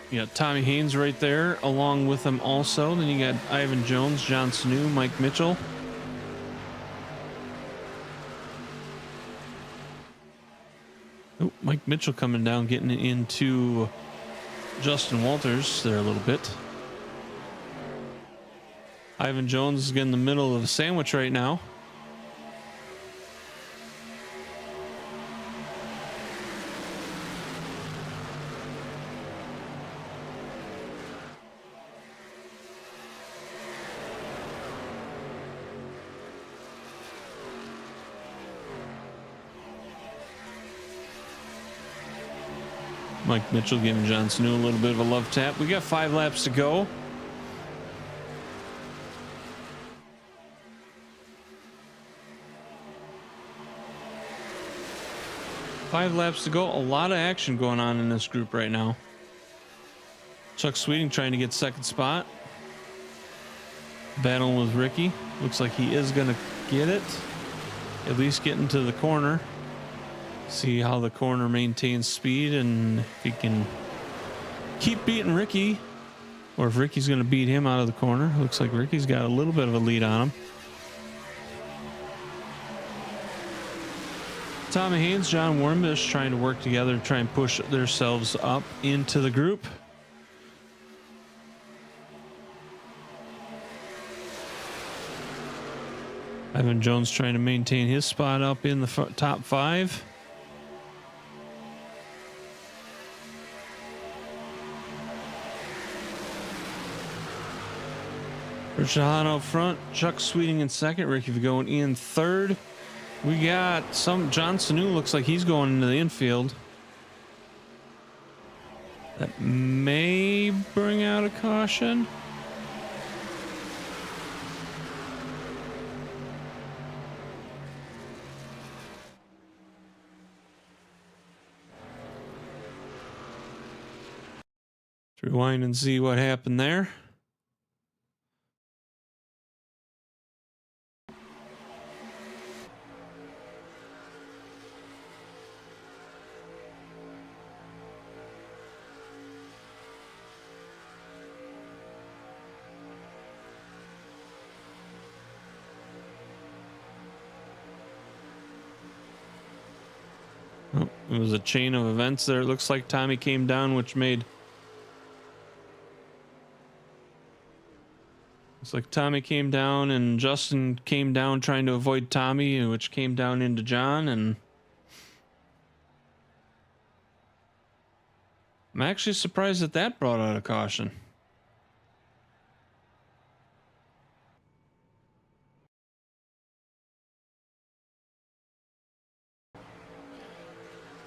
You got Tommy Haynes right there along with them also. Then you got Ivan Jones, John Sanu, Mike Mitchell. Oh, Mike Mitchell coming down, getting into Justin Walters there a little bit. Ivan Jones is in the middle of the sandwich right now. Mike Mitchell giving John Sanu a little bit of a love tap. We got 5 laps to go. A lot of action going on in this group right now. Chuck Sweeting trying to get 2nd spot. Battling with Ricky. Looks like he is going to get it. At least get into the corner. See how the corner maintains speed and if he can keep beating Ricky. Or if Ricky's going to beat him out of the corner. Looks like Ricky's got a little bit of a lead on him. Tommy Haynes, John Wormbish trying to work together to try and push themselves up into the group. Ivan Jones trying to maintain his spot up in the top 5. Richard Hahn out front, Chuck Sweeting in 2nd, Ricky Vigo in 3rd. We got John Sanu looks like he's going into the infield. That may bring out a caution. Let's rewind and see what happened there. Oh, it was a chain of events there. It looks like Tommy came down, which made... It's like Tommy came down and Justin came down trying to avoid Tommy, which came down into John, and... I'm actually surprised that that brought out a caution.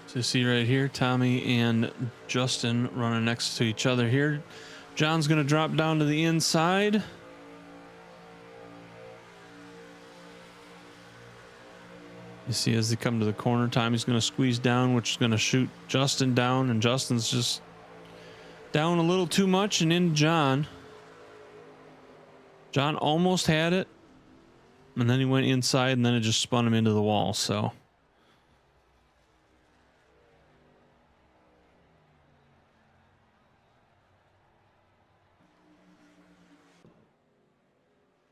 So you see right here, Tommy and Justin running next to each other here. John's going to drop down to the inside. You see as they come to the corner, Tommy's going to squeeze down, which is going to shoot Justin down, and Justin's just down a little too much and into John. John almost had it, and then he went inside, and then it just spun him into the wall, so...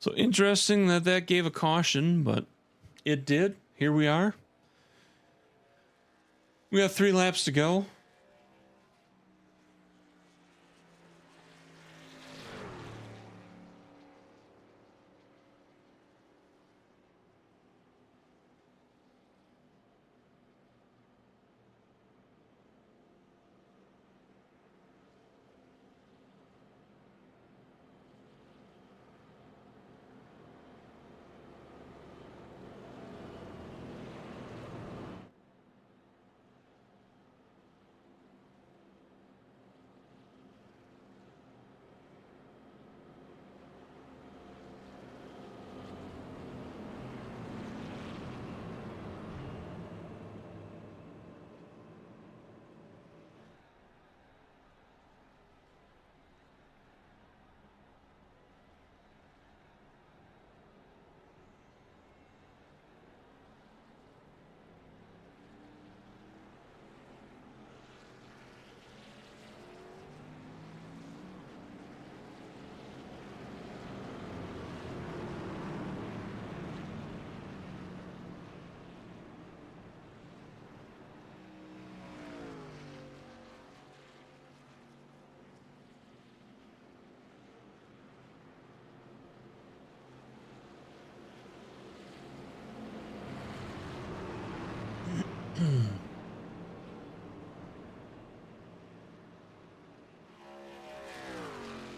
So interesting that that gave a caution, but it did. Here we are. We have 3 laps to go.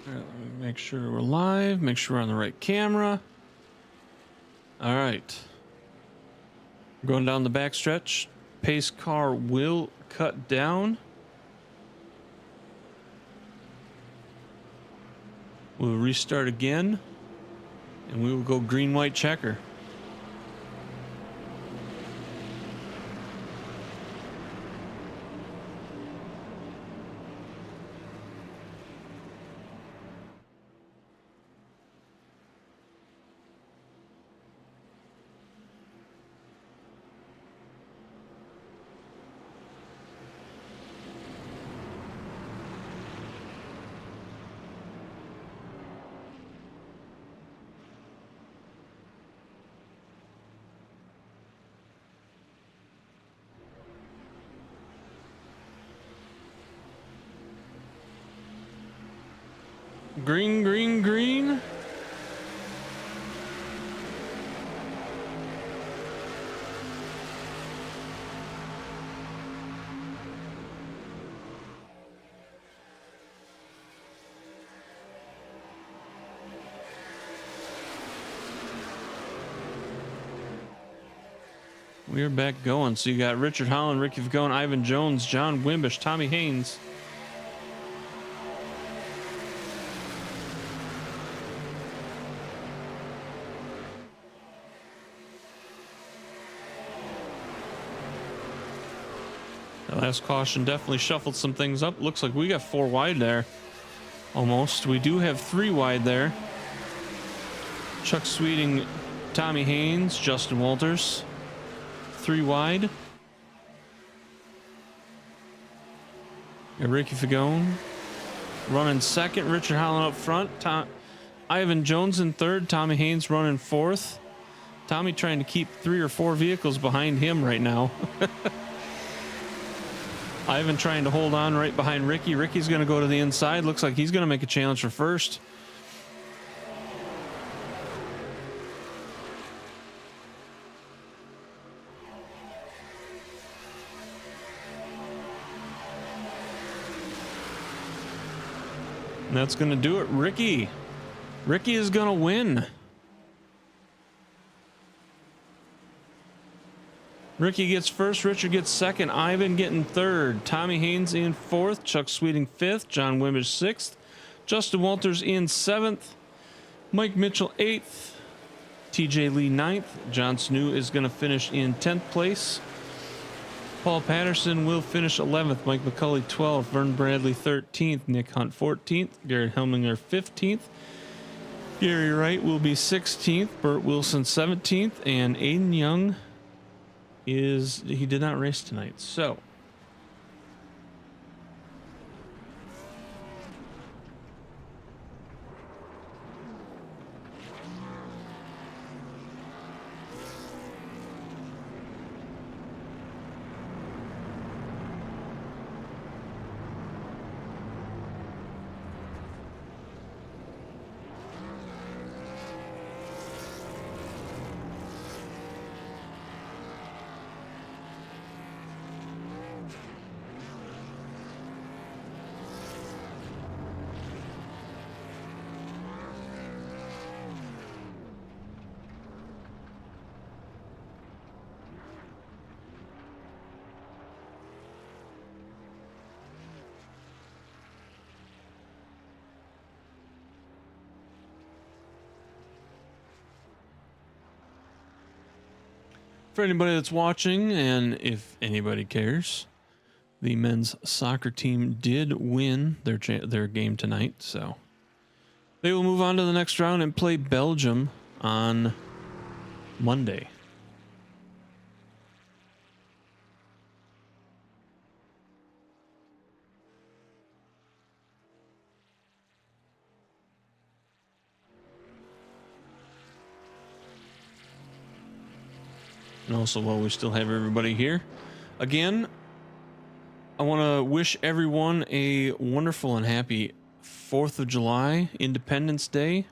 All right, let me make sure we're live, make sure we're on the right camera. All right. Going down the back stretch. Pace car will cut down. We'll restart again, and we will go green, white, checker. Green, green, green. We are back going. So you got Richard Holland, Ricky Fagone, Ivan Jones, John Wimbish, Tommy Haynes. The last caution definitely shuffled some things up. Looks like we got 4 wide there. Almost. We do have 3 wide there. Chuck Sweeting, Tommy Haynes, Justin Walters. 3 wide. Got Ricky Fagone running second. Richard Holland up front. Ivan Jones in third. Tommy Haynes running fourth. Tommy trying to keep 3 or 4 vehicles behind him right now. Ivan trying to hold on right behind Ricky. Ricky's going to go to the inside. Looks like he's going to make a challenge for first. And that's going to do it. Ricky is going to win. Ricky gets first, Richard gets second, Ivan getting third, Tommy Haynes in fourth, Chuck Sweeting fifth, John Wimbish sixth, Justin Walters in seventh, Mike Mitchell eighth, TJ Lee ninth, John Snew is going to finish in 10th place, Paul Patterson will finish 11th, Mike McCulley 12th, Vern Bradley 13th, Nick Hunt 14th, Garrett Helminger 15th, Gary Wright will be 16th, Burt Wilson 17th, and Aiden Young he did not race tonight. So For anybody that's watching, and if anybody cares, the men's soccer team did win their game tonight, so they will move on to the next round and play Belgium on Monday. And also, while we still have everybody here, again, I want to wish everyone a wonderful and happy 4th of July, Independence Day,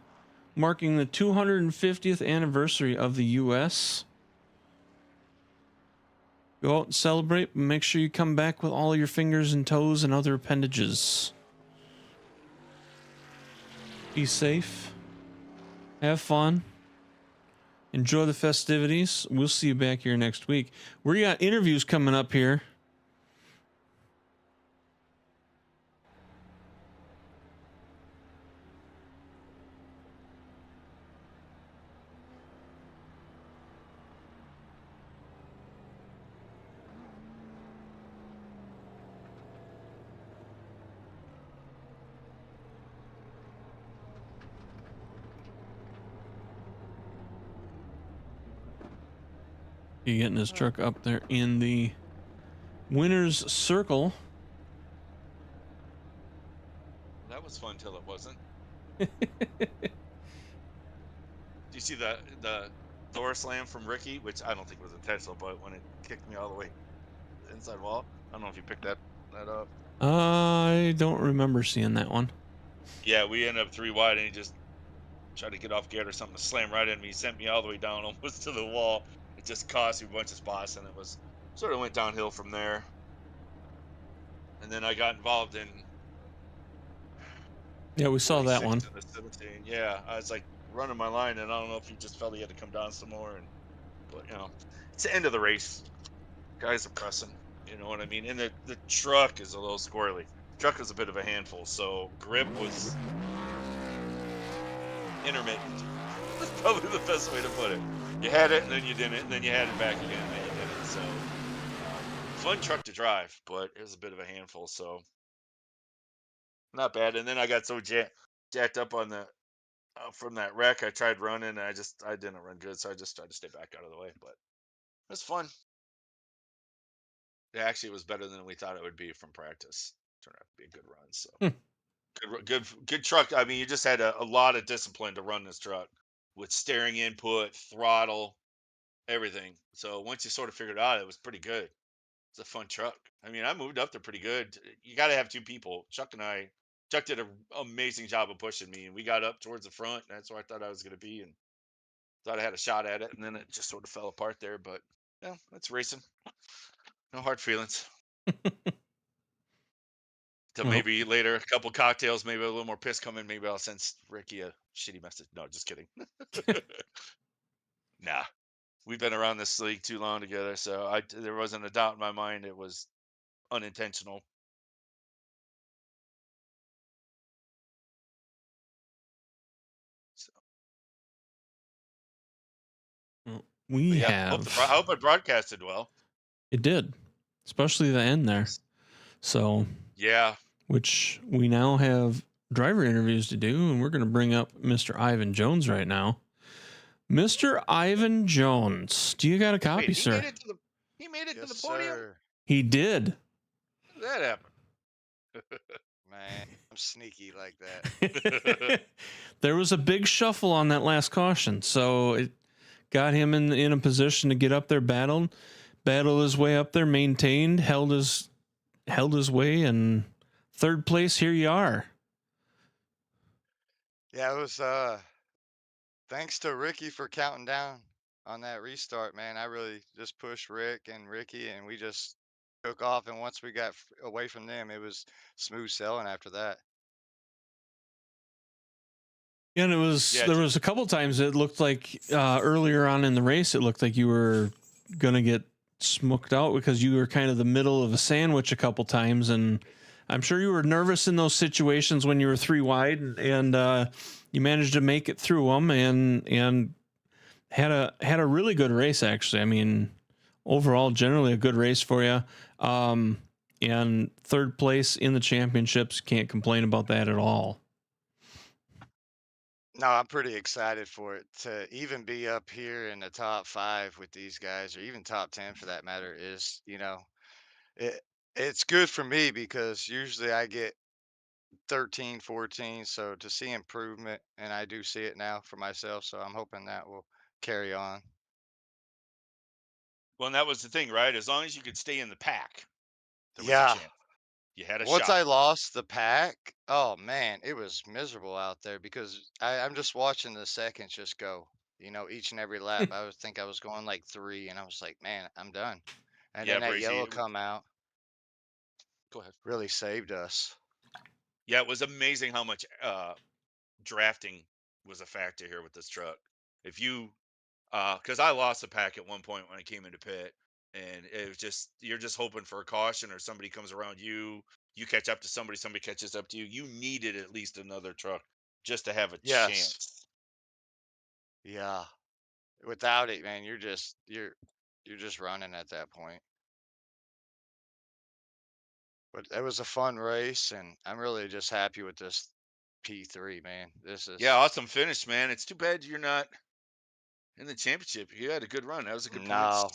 marking the 250th anniversary of the U.S. Go out and celebrate, but make sure you come back with all your fingers and toes and other appendages. Be safe. Have fun. Enjoy the festivities. We'll see you back here next week. We got interviews coming up here. He getting his truck up there in the winner's circle. That was fun till it wasn't. Do you see the door slam from Ricky, which I don't think was intentional, but when it kicked me all the way to the inside wall, I don't know if you picked that up. I don't remember seeing that one. Yeah, we ended up 3 wide, and he just tried to get off gate or something to slam right into me. He sent me all the way down almost to the wall. It just cost me a bunch of spots, and it was sort of went downhill from there. And then I got involved in. Yeah, we saw that one. 46 and the 17. Yeah, I was like running my line, and I don't know if he just felt he had to come down some more. But it's the end of the race. Guys are pressing. You know what I mean? And the truck is a little squirrely. Truck was a bit of a handful, so grip was intermittent. That's probably the best way to put it. You had it, and then you didn't, and then you had it back again, and then you did it. So fun truck to drive, but it was a bit of a handful. So not bad. And then I got so jacked up on the from that wreck. I tried running, and I didn't run good, so I just tried to stay back out of the way. But it was fun. Yeah, actually, it was better than we thought it would be from practice. Turned out to be a good run. So good truck. I mean, you just had a lot of discipline to run this truck with steering input, throttle, everything. So once you sort of figured it out, it was pretty good. It's a fun truck. I mean, I moved up there pretty good. You got to have 2 people. Chuck did an amazing job of pushing me, and we got up towards the front. And that's where I thought I was going to be, and thought I had a shot at it, and then it just sort of fell apart there. But yeah, that's racing. No hard feelings. Till maybe later, a couple cocktails, maybe a little more piss coming. Maybe I'll send Ricky a shitty message. No, just kidding. Nah, we've been around this league too long together, so there wasn't a doubt in my mind it was unintentional. So, Well, we have. I hope it broadcasted well. It did, especially the end there. So yeah, which we now have driver interviews to do, and we're going to bring up Mr. Ivan Jones right now. Mr. Ivan Jones, do you got a copy, Wait, sir? He made it to the podium. Sir. He did. How did that happen? Man, I'm sneaky like that. There was a big shuffle on that last caution, so it got him in a position to get up there, battle his way up there, maintained, held his way, and 3rd place. Here you are. Yeah, it was thanks to Ricky for counting down on that restart, man. I really just pushed Rick and Ricky, and we just took off. And once we got away from them, it was smooth sailing after that. Yeah, and there was a couple times it looked like earlier on in the race, it looked like you were going to get smoked out because you were kind of the middle of a sandwich a couple times, and I'm sure you were nervous in those situations when you were 3 wide, and you managed to make it through them and had a really good race actually. I mean, overall, generally a good race for you. And third place in the championships, can't complain about that at all. No, I'm pretty excited for it to even be up here in the top 5 with these guys, or even top 10 for that matter, is, it it's good for me because usually I get 13, 14. So to see improvement, and I do see it now for myself, so I'm hoping that will carry on. Well, and that was the thing, right? As long as you could stay in the pack, there was a Yeah. chance. You had a Once shot. I lost the pack, oh man, it was miserable out there because I'm just watching the seconds just go, each and every lap. I would think I was going like 3, and I was like, man, I'm done. And Yeah, then that Brazy. yellow come out Go ahead. really saved us. Yeah, it was amazing how much drafting was a factor here with this truck. If you, because I lost a pack at one point when I came into pit, and it was just you're just hoping for a caution or somebody comes around you, you catch up to somebody, somebody catches up to you. You needed at least another truck just to have a Yes. chance. Yeah. Without it, man, you're just running at that point. But it was a fun race, and I'm really just happy with this P3, man. This Yeah, is awesome finish, man. It's too bad you're not in the championship. You had a good run. That was a good points. no,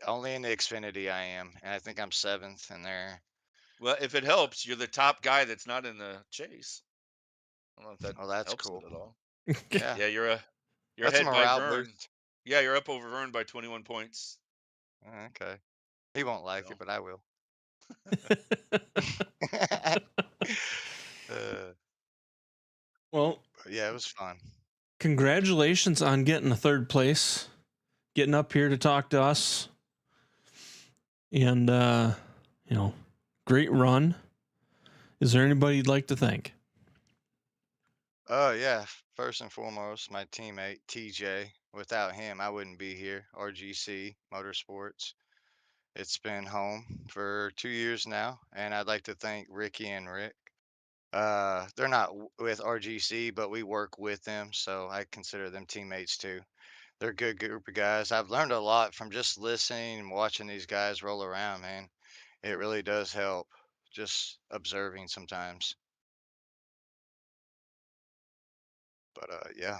only in the Xfinity I am, and I think I'm 7th in there. Well, if it helps, you're the top guy that's not in the chase. I don't know if that Oh, that's helps it cool. at all. Yeah, Yeah, you're that's a ahead by morale Vern. boost. Yeah, you're up over Vern by 21 points. Okay. He won't like it, So but I will. uh, Well, but yeah, it was fun. congratulations on getting a third place, getting up here to talk to us, and you know, great run. Is there anybody you'd like to thank? Oh yeah, first and foremost, my teammate TJ. Without him, I wouldn't be here. RGC Motorsports. It's been home for 2 years now, and I'd like to thank Ricky and Rick. They're not with RGC, but we work with them, so I consider them teammates too. They're a good group of guys. I've learned a lot from just listening and watching these guys roll around, man. It really does help just observing sometimes. But yeah,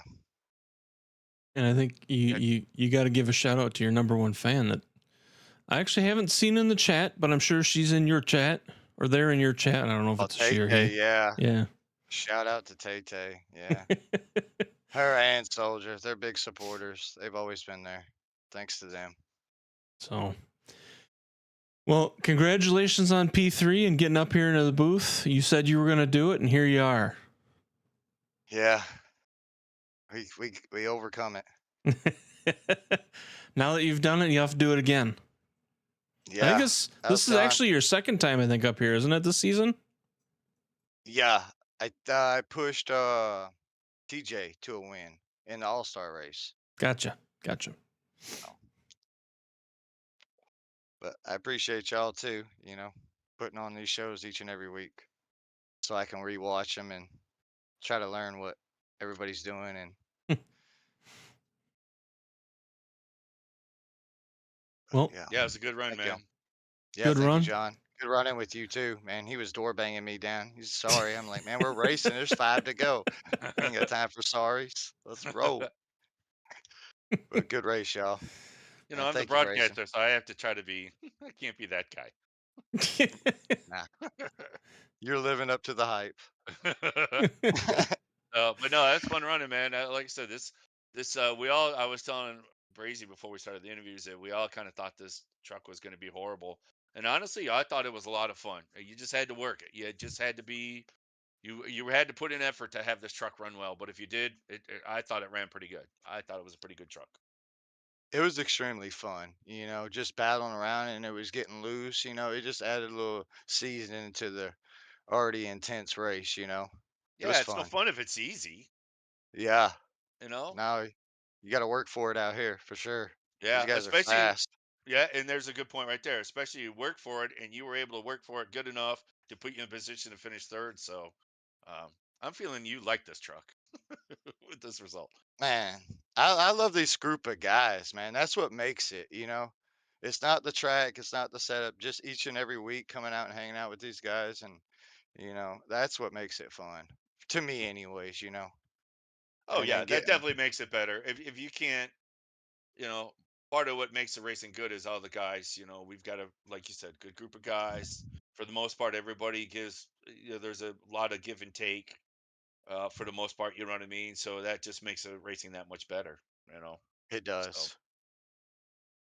And I think yeah, you got to give a shout out to your number one fan that I actually haven't seen in the chat, but I'm sure she's in your chat or they're in your chat. I don't know if oh, it's a Tay she or Tay, he. yeah. Yeah. Shout out to Tay Tay, yeah. Her and Soldier, they're big supporters. They've always been there. Thanks to them. So, well, congratulations on P3 and getting up here into the booth. You said you were going to do it, and here you are. Yeah, we overcome it. Now that you've done it, you have to do it again. I think Yeah, this I've is gone. actually your second time, I think, up here, isn't it, this season? Yeah, I pushed TJ to a win in the All Star race. Gotcha. Gotcha. So, but I appreciate y'all too. Putting on these shows each and every week so I can rewatch them and try to learn what everybody's doing. And Well, yeah, yeah, it was a good run, thank you. man. Yeah, good thank you, run. John. Good running with you too, man. He was door banging me down. He's sorry. I'm like, man, we're racing. There's 5 to go. I ain't got time for sorries. Let's roll. But good race, y'all. And I'm the thank you, Grayson. broadcaster, so I have to try to be. I can't be that guy. Nah, you're living up to the hype. But no, that's fun running, man. Like I said, we all. I was telling Brazy before we started the interviews that we all kind of thought this truck was going to be horrible, and honestly, I thought it was a lot of fun. You just had to work it. You just had to be. You had to put in effort to have this truck run well. But if you did, I thought it ran pretty good. I thought it was a pretty good truck. It was extremely fun, just battling around and it was getting loose, it just added a little seasoning to the already intense race. It was Yeah, it's no fun. fun if it's easy. Yeah. You know. Now you got to work for it out here for sure. These Yeah, guys are especially fast. yeah, and there's a good point right there. Especially you work for it, and you were able to work for it good enough to put you in position to finish third. So, I'm feeling you like this truck with this result. Man, I love this group of guys, man. That's what makes it, you know. It's not the track, it's not the setup, just each and every week coming out and hanging out with these guys, and you know, that's what makes it fun. To me anyways, you know. Oh And yeah, then that getting definitely makes it better. If you can't, you know, part of what makes the racing good is all the guys. You know, we've got a, like you said, good group of guys. For the most part, everybody gives. You know, there's a lot of give and take. For the most part, you know what I mean. So that just makes the racing that much better. You know. it So does.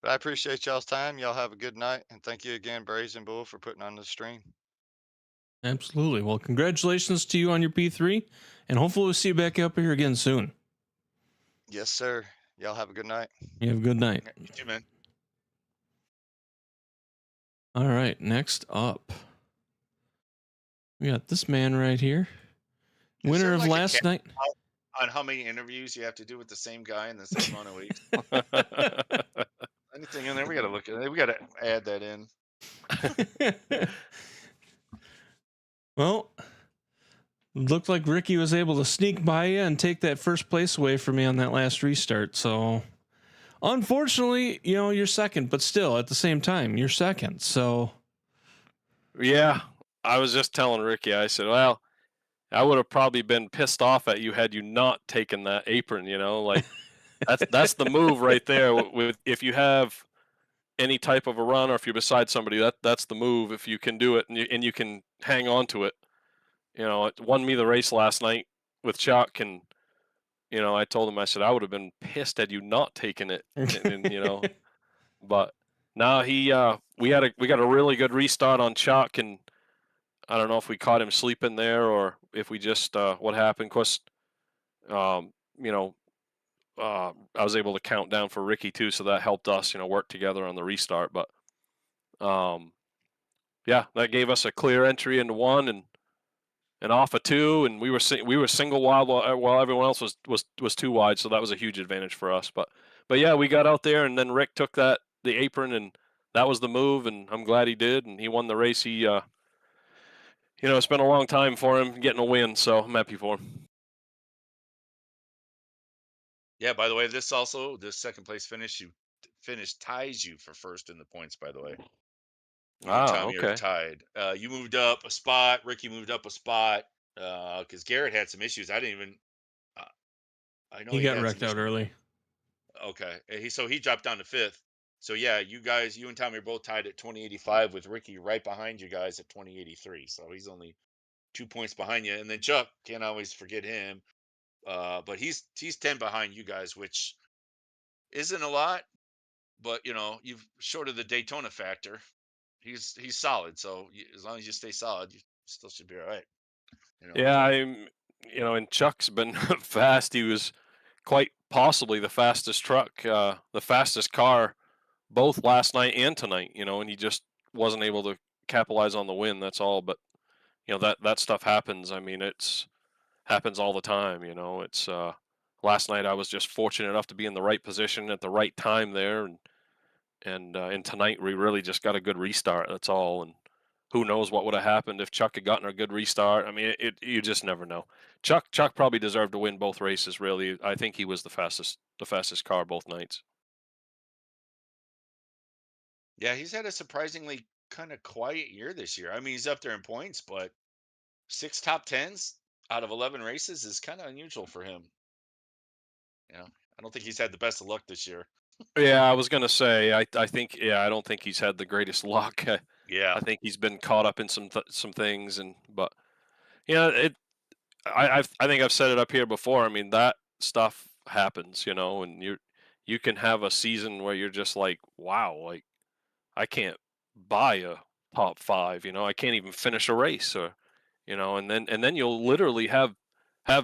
But I appreciate y'all's time. Y'all have a good night, and thank you again, Brazen Bull, for putting on the stream. Absolutely. Well, congratulations to you on your P3, and hopefully we'll see you back up here again soon. Yes, sir. Y'all have a good night. You have a good night. yeah, you too, man. All right, next up, we got this man right here, Is winner there of like a last cap night. on how many interviews you have to do with the same guy in the same amount of weeks? Anything in there? We got to look at it. We got to add that in. Well, looked like Ricky was able to sneak by you and take that first place away from me on that last restart. So, unfortunately, you know, you're second, but still at the same time, you're second. So, Yeah, I was just telling Ricky, I said, well, I would have probably been pissed off at you had you not taken that apron, you know, like that's the move right there with if you have any type of a run or if you're beside somebody, that's the move if you can do it and you can hang on to it. You know, it won me the race last night with Chuck and you know, I told him I said I would have been pissed had you not taken it and you know, but now we got a really good restart on Chuck and I don't know if we caught him sleeping there or if we just what happened. Of course, you know, I was able to count down for Ricky too, so that helped us, you know, work together on the restart. But um, yeah, that gave us a clear entry into one and off a two, and we were single wide while everyone else was two wide, so that was a huge advantage for us. But yeah, we got out there, and then Rick took the apron, and that was the move, and I'm glad he did, and he won the race. He you know, it's been a long time for him getting a win, so I'm happy for him. Yeah. By the way, this second place finish ties you for first in the points. By the way, you and Ah, Tommy are okay. tied. You moved up a spot. Ricky moved up a spot because Garrett had some issues. I didn't even. Uh, I know he he got had some wrecked out issues. early. Okay. He dropped down to fifth. So yeah, you and Tommy are both tied at 2085 with Ricky right behind you guys at 2083. So he's only 2 points behind you. And then Chuck, can't always forget him. But he's 10 behind you guys, which isn't a lot, but you know, you've short of the Daytona factor. He's solid. So as long as you stay solid, you still should be all right. You know. Yeah, So you know, and Chuck's been fast. He was quite possibly the fastest truck, the fastest car, both last night and tonight. You know, and he just wasn't able to capitalize on the win. That's all. But you know that stuff happens. I mean, it's happens all the time. You know, it's last night I was just fortunate enough to be in the right position at the right time there, and tonight we really just got a good restart. That's all. And who knows what would have happened if Chuck had gotten a good restart? I mean, you just never know. Chuck probably deserved to win both races. Really, I think he was the fastest car both nights. yeah, he's had a surprisingly kind of quiet year this year. I mean, he's up there in points, but six top tens out of 11 races is kind of unusual for him. You know, I don't think he's had the best of luck this year. Yeah, I was gonna say I think yeah I don't think he's had the greatest luck. Yeah. I think he's been caught up in some things and but yeah it I think I've said it up here before. I mean that stuff happens, you know, and you can have a season where you're just like wow like I can't buy a top five, you know, I can't even finish a race or, you know, and then you'll literally have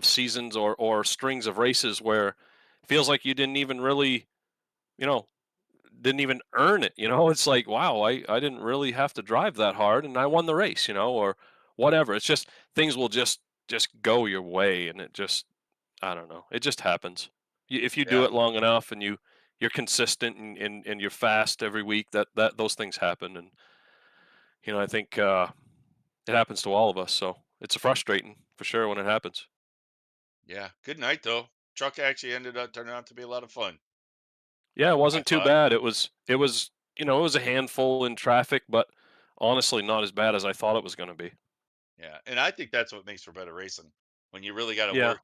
seasons or strings of races where it feels like you didn't even really, you know, didn't even earn it, you know. It's like, wow, I didn't really have to drive that hard and I won the race, you know, or whatever. It's just things will just go your way and it just I don't know. It just happens. If you do Yeah. it long enough and you're consistent and you're fast every week, that those things happen. And you know, I think it happens to all of us. So it's frustrating for sure when it happens. Yeah. Good night, though. truck actually ended up turning out to be a lot of fun. Yeah, it I wasn't too thought. bad. It was it was a handful in traffic, but honestly, not as bad as I thought it was going to be. Yeah, and I think that's what makes for better racing when you really got to Yeah. work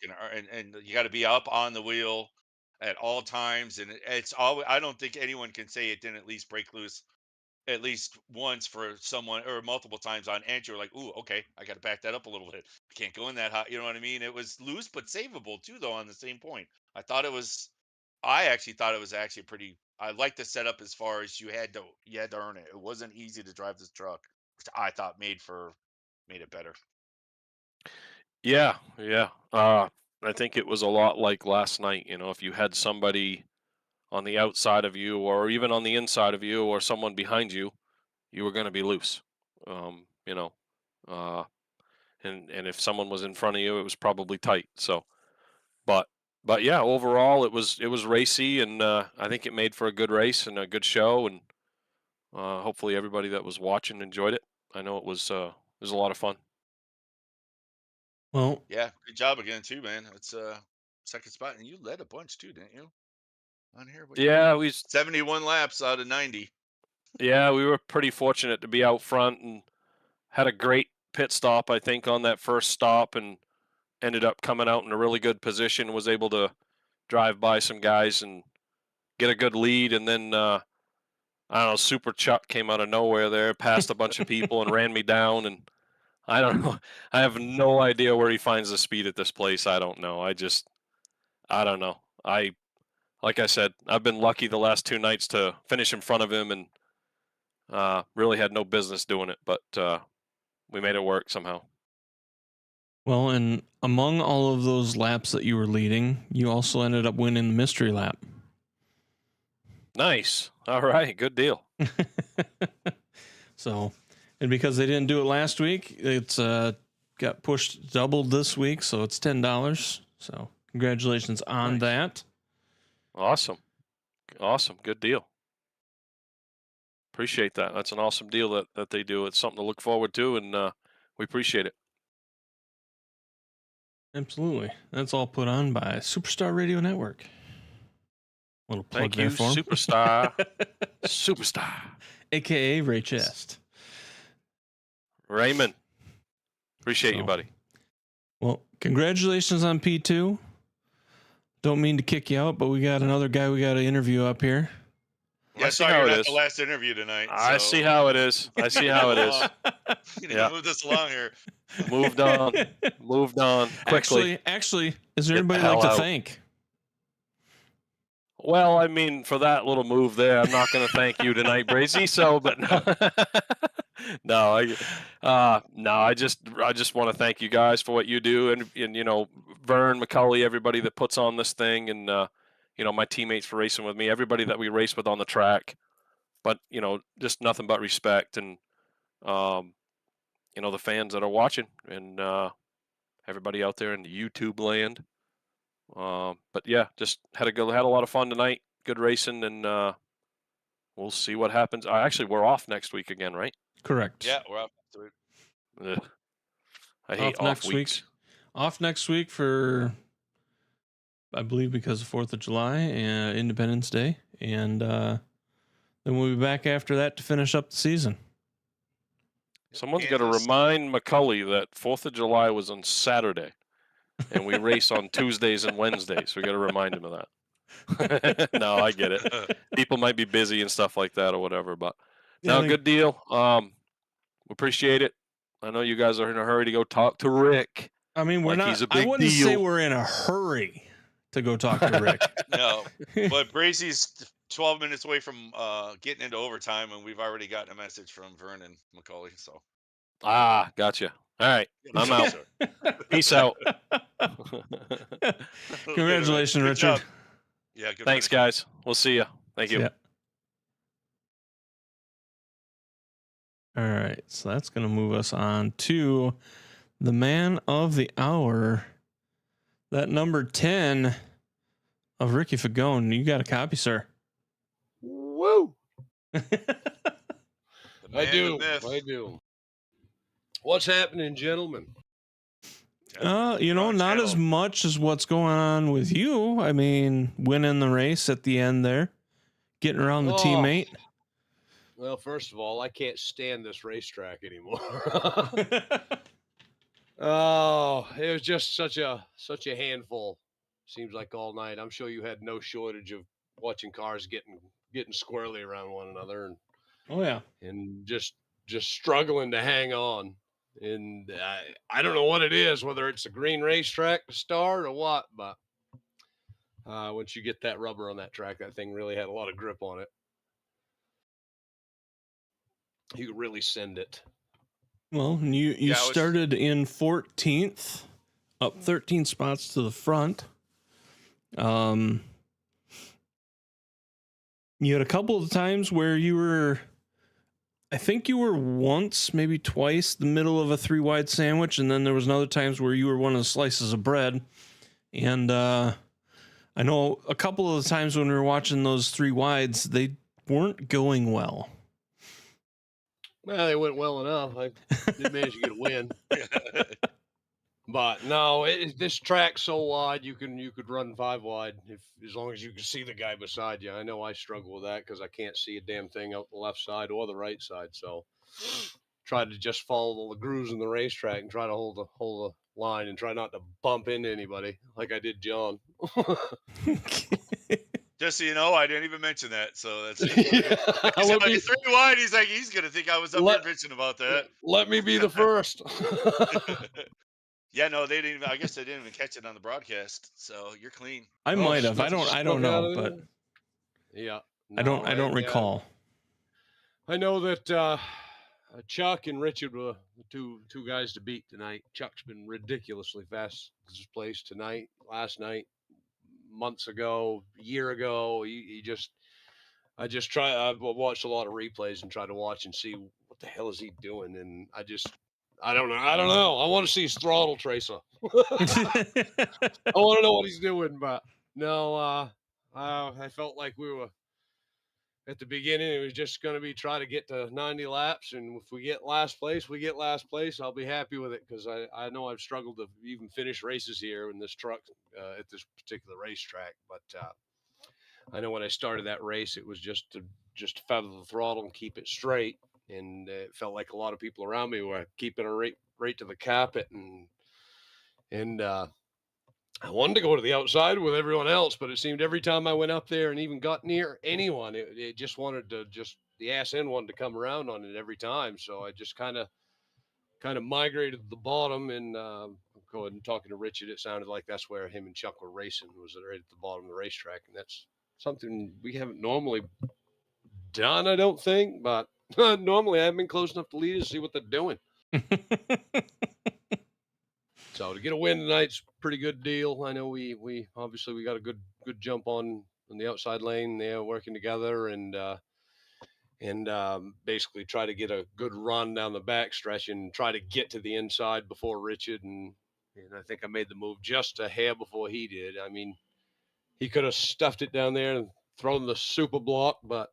and you got to be up on the wheel at all times. And it's always, I don't think anyone can say it didn't at least break loose at least once for someone or multiple times on entry. Like, ooh, okay, I got to back that up a little bit. I can't go in that hot. You know what I mean? It was loose but savable too, though. On the same point, I thought it was. I actually thought it was actually pretty. I like the setup as far as you had to earn it. It wasn't easy to drive this truck, which I thought made it better. Yeah, yeah. I think it was a lot like last night. If you had somebody on the outside of you, or even on the inside of you, or someone behind you, you were going to be loose. Um, you know, uh, and if someone was in front of you, it was probably tight. So, but but yeah, overall, it was racy, and I think it made for a good race and a good show, and hopefully everybody that was watching enjoyed it. I know it was a lot of fun. Well, Yeah, good job again too, man. It's second spot, and you led a bunch too, didn't you? On here, what you got? Yeah, 71 laps out of 90. yeah, we were pretty fortunate to be out front and had a great pit stop, I think, on that first stop, and ended up coming out in a really good position. Was able to drive by some guys and get a good lead, and then I don't know, Super Chuck came out of nowhere there, passed a bunch of people, and ran me down. And I don't know, I have no idea where he finds the speed at this place. I don't know. I don't know. Like I said, I've been lucky the last two nights to finish in front of him, and really had no business doing it, but we made it work somehow. well, and among all of those laps that you were leading, you also ended up winning the mystery lap. Nice. All right. Good deal. So, and because they didn't do it last week, it's got pushed doubled this week, so it's $10. So, congratulations on Nice. that. Awesome. Awesome. Good deal. Appreciate that. That's an awesome deal that they do. It's something to look forward to, and we appreciate it. Absolutely. That's all put on by Superstar Radio Network. Little plug Thank there you, for 'em. Superstar. Superstar. AKA Ray Chest. Raymond. Appreciate you, So, buddy. well, congratulations on P2. Don't mean to kick you out, but we got another guy we got to interview up here. Yeah, I see sorry, how you're it not is. the last interview tonight. I so see how it is. I see how it is. You need Yeah. to move this along here. Moved on. Moved on quickly. Actually, is there Get the anybody like hell to out. thank? Well, I mean, for that little move there, I'm not going to thank you tonight, Brazy. So, but no, I just want to thank you guys for what you do, and Vern, McCully, everybody that puts on this thing, and my teammates for racing with me, everybody that we race with on the track. But just nothing but respect, and the fans that are watching, and everybody out there in the YouTube land. But yeah, just had a lot of fun tonight. Good racing, and we'll see what happens. Actually, we're off next week again, right? Correct. Yeah, we're up to it. Ugh. I hate off next weeks. week. Off next week for, I believe, because of 4th of July and Independence Day. And then we'll be back after that to finish up the season. Someone's got to Kansas. remind McCully that 4th of July was on Saturday, and we race on Tuesdays and Wednesdays. We got to remind him of that. No, I get it. People might be busy and stuff like that or whatever, but Yeah, no, good deal. We appreciate it. I know you guys are in a hurry to go talk to Rick. I mean, we're Like not. he's a I big wouldn't say deal. we're in a hurry to go talk to Rick. No, but Brazy's 12 minutes away from getting into overtime, and we've already gotten a message from Vernon McCully. So Gotcha. All right, I'm out. Peace out. Congratulations, Good Richard. job. Yeah, good Thanks, finish. guys. We'll see you. Thank you. Yeah. All right, so that's going to move us on to the man of the hour. That number 10 of Ricky Fagone. You got a copy, sir. Woo! The I man, do. the myth. I do. What's happening, gentlemen? You know, Wrong not as channel. much as what's going on with you. I mean, winning the race at the end there, getting around the Oh. teammate. Well, first of all, I can't stand this racetrack anymore. Oh, it was just such a handful. Seems like all night. I'm sure you had no shortage of watching cars getting squarely around one another and Oh yeah. just struggling to hang on. And I don't know what it is, whether it's a green racetrack to start or what, but once you get that rubber on that track, that thing really had a lot of grip on it. You could really send it. Well, you Yeah, it was- started in 14th, up 13 spots to the front. You had a couple of times where you were, I think you were once, maybe twice, the middle of a 3-wide sandwich, and then there was another times where you were one of the slices of bread. And I know a couple of the times when we were watching those 3-wides, they weren't going well. Well, they went well enough. I did manage to get a win. But no, this track's so wide you could run 5 wide as long as you can see the guy beside you. I know I struggle with that because I can't see a damn thing out the left side or the right side. So try to just follow the grooves in the racetrack and try to hold the line and try not to bump into anybody like I did John. Just so you know, I didn't even mention that. So that's Yeah, he's let like, me- 3 wide. He's like, he's gonna think I was up Let- here bitching about that. Let me be the first. Yeah, no, they didn't even. I guess they didn't even catch it on the broadcast. So you're clean. I Oh, might have. I nothing don't stuck out know, of but there? Yeah. I don't recall. I know that Chuck and Richard were the two guys to beat tonight. Chuck's been ridiculously fast this place tonight, last night, months ago, a year ago. I watched a lot of replays and try to watch and see what the hell is he doing, and I don't know. I want to see his throttle tracer. I want to know what he's doing, but no, I felt like we were at the beginning. It was just going to be try to get to 90 laps, and if we get last place, we get last place. I'll be happy with it because I know I've struggled to even finish races here in this truck at this particular racetrack. But I know when I started that race, it was just to feather the throttle and keep it straight, and it felt like a lot of people around me were keeping it right to the carpet, and I wanted to go to the outside with everyone else, but it seemed every time I went up there and even got near anyone, it just wanted to the ass end wanted to come around on it every time. So I just kind of migrated to the bottom and go ahead and talking to Richard. It sounded like that's where him and Chuck were racing, was right at the bottom of the racetrack. And that's something we haven't normally done, I don't think, but normally I haven't been close enough to lead to see what they're doing. So to get a win tonight's a pretty good deal. I know we obviously got a good jump on the outside lane there, working together and basically try to get a good run down the back stretch and try to get to the inside before Richard. And I think I made the move just a hair before he did. I mean, he could have stuffed it down there and thrown the super block, but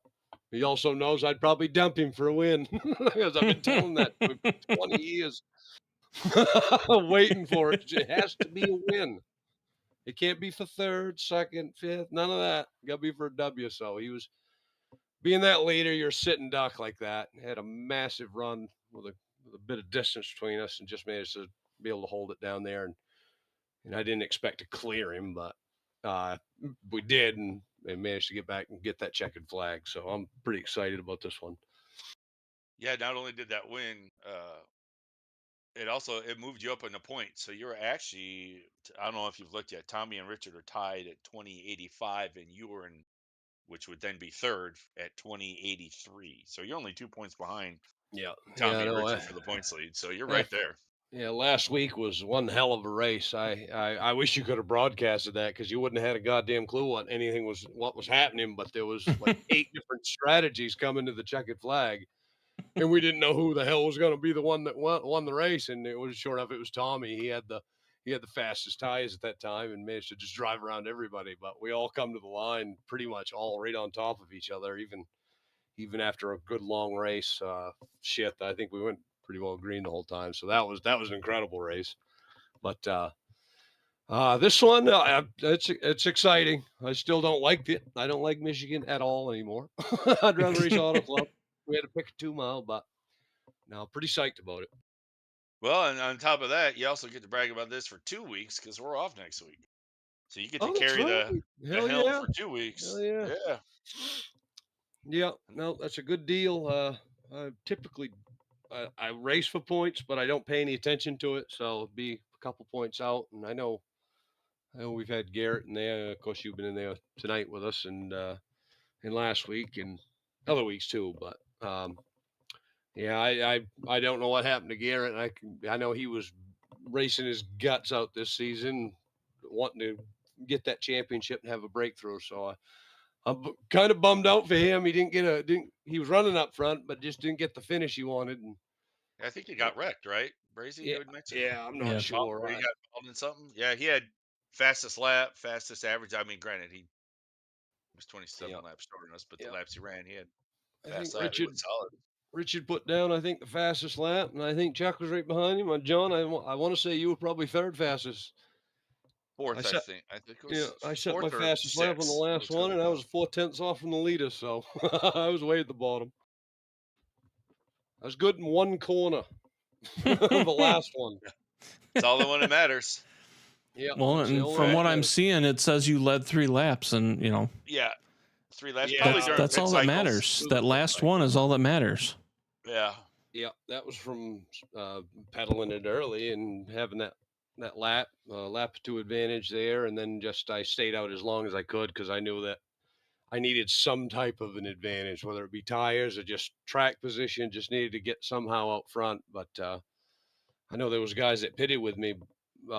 he also knows I'd probably dump him for a win because I've been telling that for 20 years. Waiting for it. It has to be a win. It can't be for third, second, fifth, none of that. Got to be for a W. So he was being that leader. You're sitting duck like that. Had a massive run with a bit of distance between us, and just managed to be able to hold it down there. And I didn't expect to clear him, but we did, and managed to get back and get that checkered flag. So I'm pretty excited about this one. Yeah, not only did that win, it moved you up in a point. So you're actually, I don't know if you've looked yet. Tommy and Richard are tied at 2085, and you were in, which would then be third at 2083. So you're only 2 points behind. Yeah, Tommy and Richard for the points lead. So you're right there. Yeah, last week was one hell of a race. I wish you could have broadcasted that because you wouldn't have had a goddamn clue what was happening. But there was like 8 different strategies coming to the checkered flag, and we didn't know who the hell was going to be the one that won the race. And it was sure enough, it was Tommy. He had the fastest tires at that time and managed to just drive around everybody. But we all come to the line pretty much all right on top of each other, even after a good long race. I think we went pretty well green the whole time. So that was an incredible race. But this one, it's exciting. I still don't like it. I don't like Michigan at all anymore. I'd rather race Auto Club. We had to pick a 2 mile, but now pretty psyched about it. Well, and on top of that, you also get to brag about this for 2 weeks because we're off next week. So you get to Oh, that's carry the right. Hell helm yeah. for 2 weeks. Hell yeah. Yeah. Yeah, no, that's a good deal. I typically I race for points, but I don't pay any attention to it, so it'll be a couple points out. And I know we've had Garrett in there. Of course, you've been in there tonight with us, and last week and other weeks too. But yeah, I don't know what happened to Garrett. I know he was racing his guts out this season, wanting to get that championship and have a breakthrough. So I'm kind of bummed out for him. He he was running up front, but just didn't get the finish he wanted. And I think he got wrecked, right? Brazy, you had mentioned? yeah, I'm not Yeah. sure. Or he got involved in something? Yeah, he had fastest lap, fastest average. I mean, granted, he was 27 laps shorter than us, but the laps he ran, he had I fast think lap. He was solid. Richard put down, I think, the fastest lap, and I think Chuck was right behind him. And John, I want to say you were probably third fastest. Fourth, I set- think. I think it Yeah, was I set my fourth or fastest lap on the sixth. last one, and I was 4/10 off from the leader, so I was way at the bottom. I was good in one corner, the last one. It's all the one that matters. Yeah. Well, that's the and only from one what that I'm matters. seeing, it says you led 3 laps, and Yeah. 3 laps. Yeah, Probably during that's pit all that cycles. matters. That last one is all that matters. Yeah. Yeah, that was from pedaling it early and having that lap 2 advantage there, and then just I stayed out as long as I could because I knew that I needed some type of an advantage, whether it be tires or just track position. Just needed to get somehow out front. But I know there was guys that pitted with me. We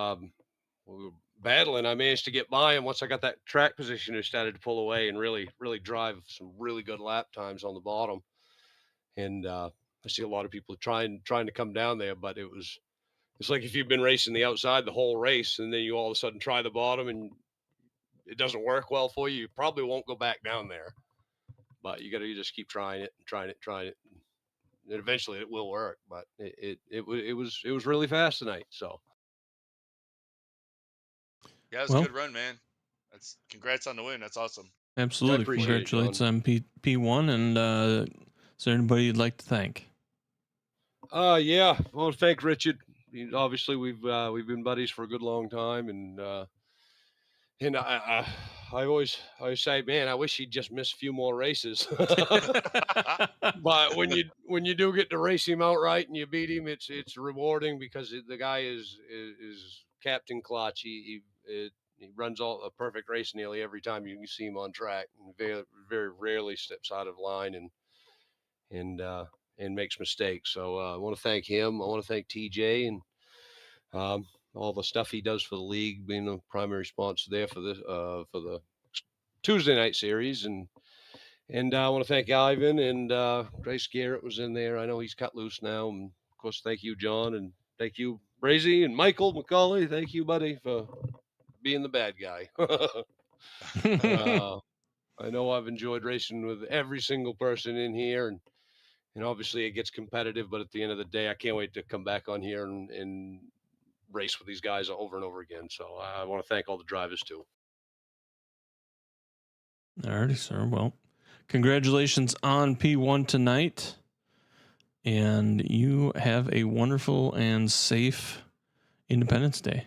were battling. I managed to get by him once I got that track position. Who started to pull away and really drive some really good lap times on the bottom. And I see a lot of people trying to come down there, but it's like if you've been racing the outside the whole race and then you all of a sudden try the bottom and it doesn't work well for you, you probably won't go back down there. But you just keep trying it, and eventually it will work. But it was really fast tonight. So Yeah, it was Well- a good run, man. That's congrats on the win. That's awesome. Absolutely. appreciate it, Congratulations on P1. And is there anybody you'd like to thank? yeah, I want to thank Richard. Obviously, we've been buddies for a good long time, and I always say, man, I wish he'd just miss a few more races. But when you do get to race him outright and you beat him, it's rewarding because the guy is Captain Clutch. He runs a perfect race nearly every time you see him on track, and very very rarely steps out of line and makes mistakes. So I want to thank him. I want to thank TJ and all the stuff he does for the league, being a primary sponsor there for the Tuesday night series. And I want to thank Ivan and Grace Garrett was in there. I know he's cut loose now. And of course, thank you, John, and thank you, Brazy and Michael McCauley. Thank you, buddy, for being the bad guy. I know I've enjoyed racing with every single person in here, and obviously it gets competitive, but at the end of the day, I can't wait to come back on here and race with these guys over and over again. So I want to thank all the drivers too. Alrighty, sir. Well, congratulations on P1 tonight. And you have a wonderful and safe Independence Day.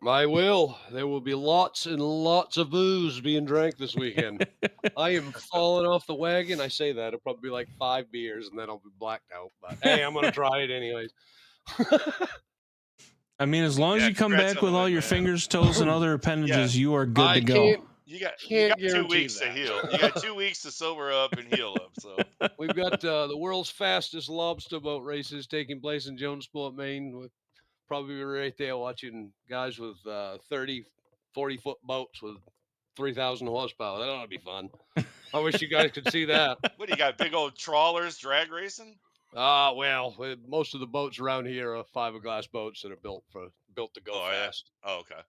I will. There will be lots and lots of booze being drank this weekend. I am falling off the wagon. I say that. It'll probably be like 5 beers and then I'll be blacked out. But hey, I'm going to try it anyways. I mean, as long as you come congrats back on with the all win, your man. fingers, toes, and other appendages, you are good to go. You got 2 guarantee weeks to that. heal. You got 2 weeks to sober up and heal up. So We've got the world's fastest lobster boat races taking place in Jonesport, Maine. We'll probably be right there watching guys with 30, 40-foot boats with 3,000 horsepower. That ought to be fun. I wish you guys could see that. what do you got? Big old trawlers drag racing? Well, most of the boats around here are fiberglass boats that are built to go Oh, yeah. fast. Oh, okay.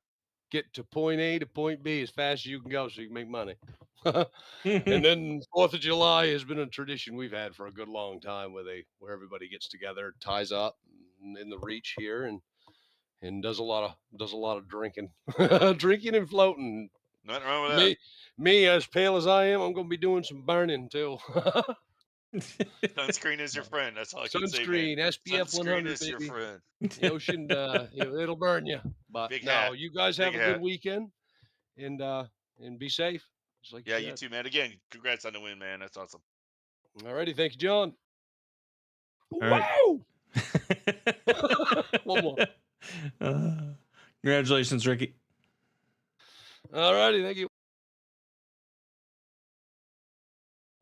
Get to point A to point B as fast as you can go so you can make money. And then 4th of July has been a tradition we've had for a good long time where everybody gets together, ties up in the reach here, and does a lot of drinking, drinking and floating. Nothing wrong with that. Me, as pale as I am, I'm going to be doing some burning too. Sunscreen is your friend. That's all I can say, man. Sunscreen, SPF Sunscreen 100, is your baby. friend. The ocean, it'll burn you. But Big no, hat. you guys Big have a hat. good weekend, and be safe. Just like Yeah, you you said. too, man. Again, congrats on the win, man. That's awesome. Alrighty, thank you, John. All right. Wow! One more. Congratulations, Ricky. Alrighty, thank you.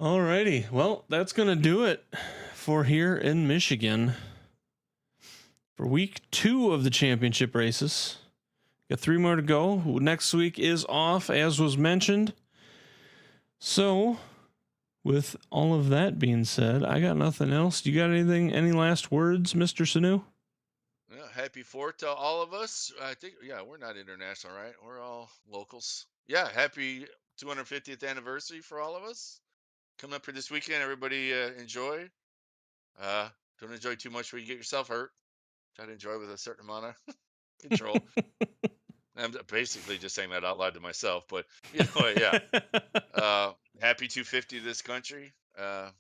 Alrighty. Well, that's going to do it for here in Michigan for week 2 of the championship races. Got 3 more to go. Next week is off, as was mentioned. So, with all of that being said, I got nothing else. You got anything? Any last words, Mr. Sanu? Yeah, happy 4th to all of us. I think, yeah, we're not international, right? We're all locals. Yeah, happy 250th anniversary for all of us. Coming up for this weekend, everybody enjoy. Don't enjoy too much where you get yourself hurt. Try to enjoy with a certain amount of control. I'm basically just saying that out loud to myself, but you know what? Yeah. Happy 250 to this country. And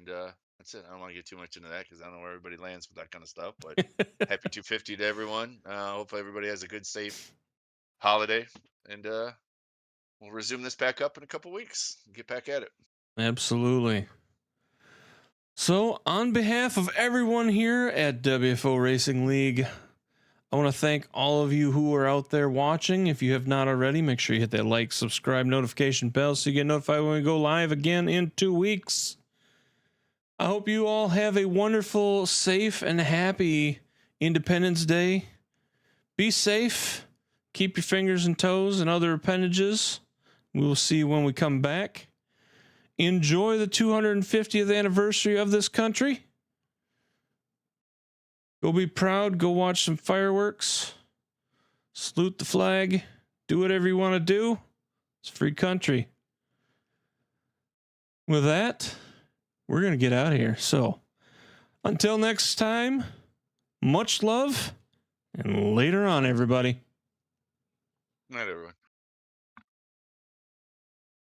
that's it. I don't want to get too much into that because I don't know where everybody lands with that kind of stuff. But happy 250 to everyone. Hopefully everybody has a good, safe holiday. And we'll resume this back up in a couple weeks. Get back at it. Absolutely. So, on behalf of everyone here at WFO Racing League, I want to thank all of you who are out there watching. If you have not already, make sure you hit that like, subscribe, notification bell so you get notified when we go live again in 2 weeks. I hope you all have a wonderful, safe, and happy Independence Day. Be safe. Keep your fingers and toes and other appendages. We will see you when we come back. Enjoy the 250th anniversary of this country. Go be proud. Go watch some fireworks. Salute the flag. Do whatever you want to do. It's a free country. With that, we're going to get out of here. So, until next time, much love, and later on, everybody. Good night, everyone.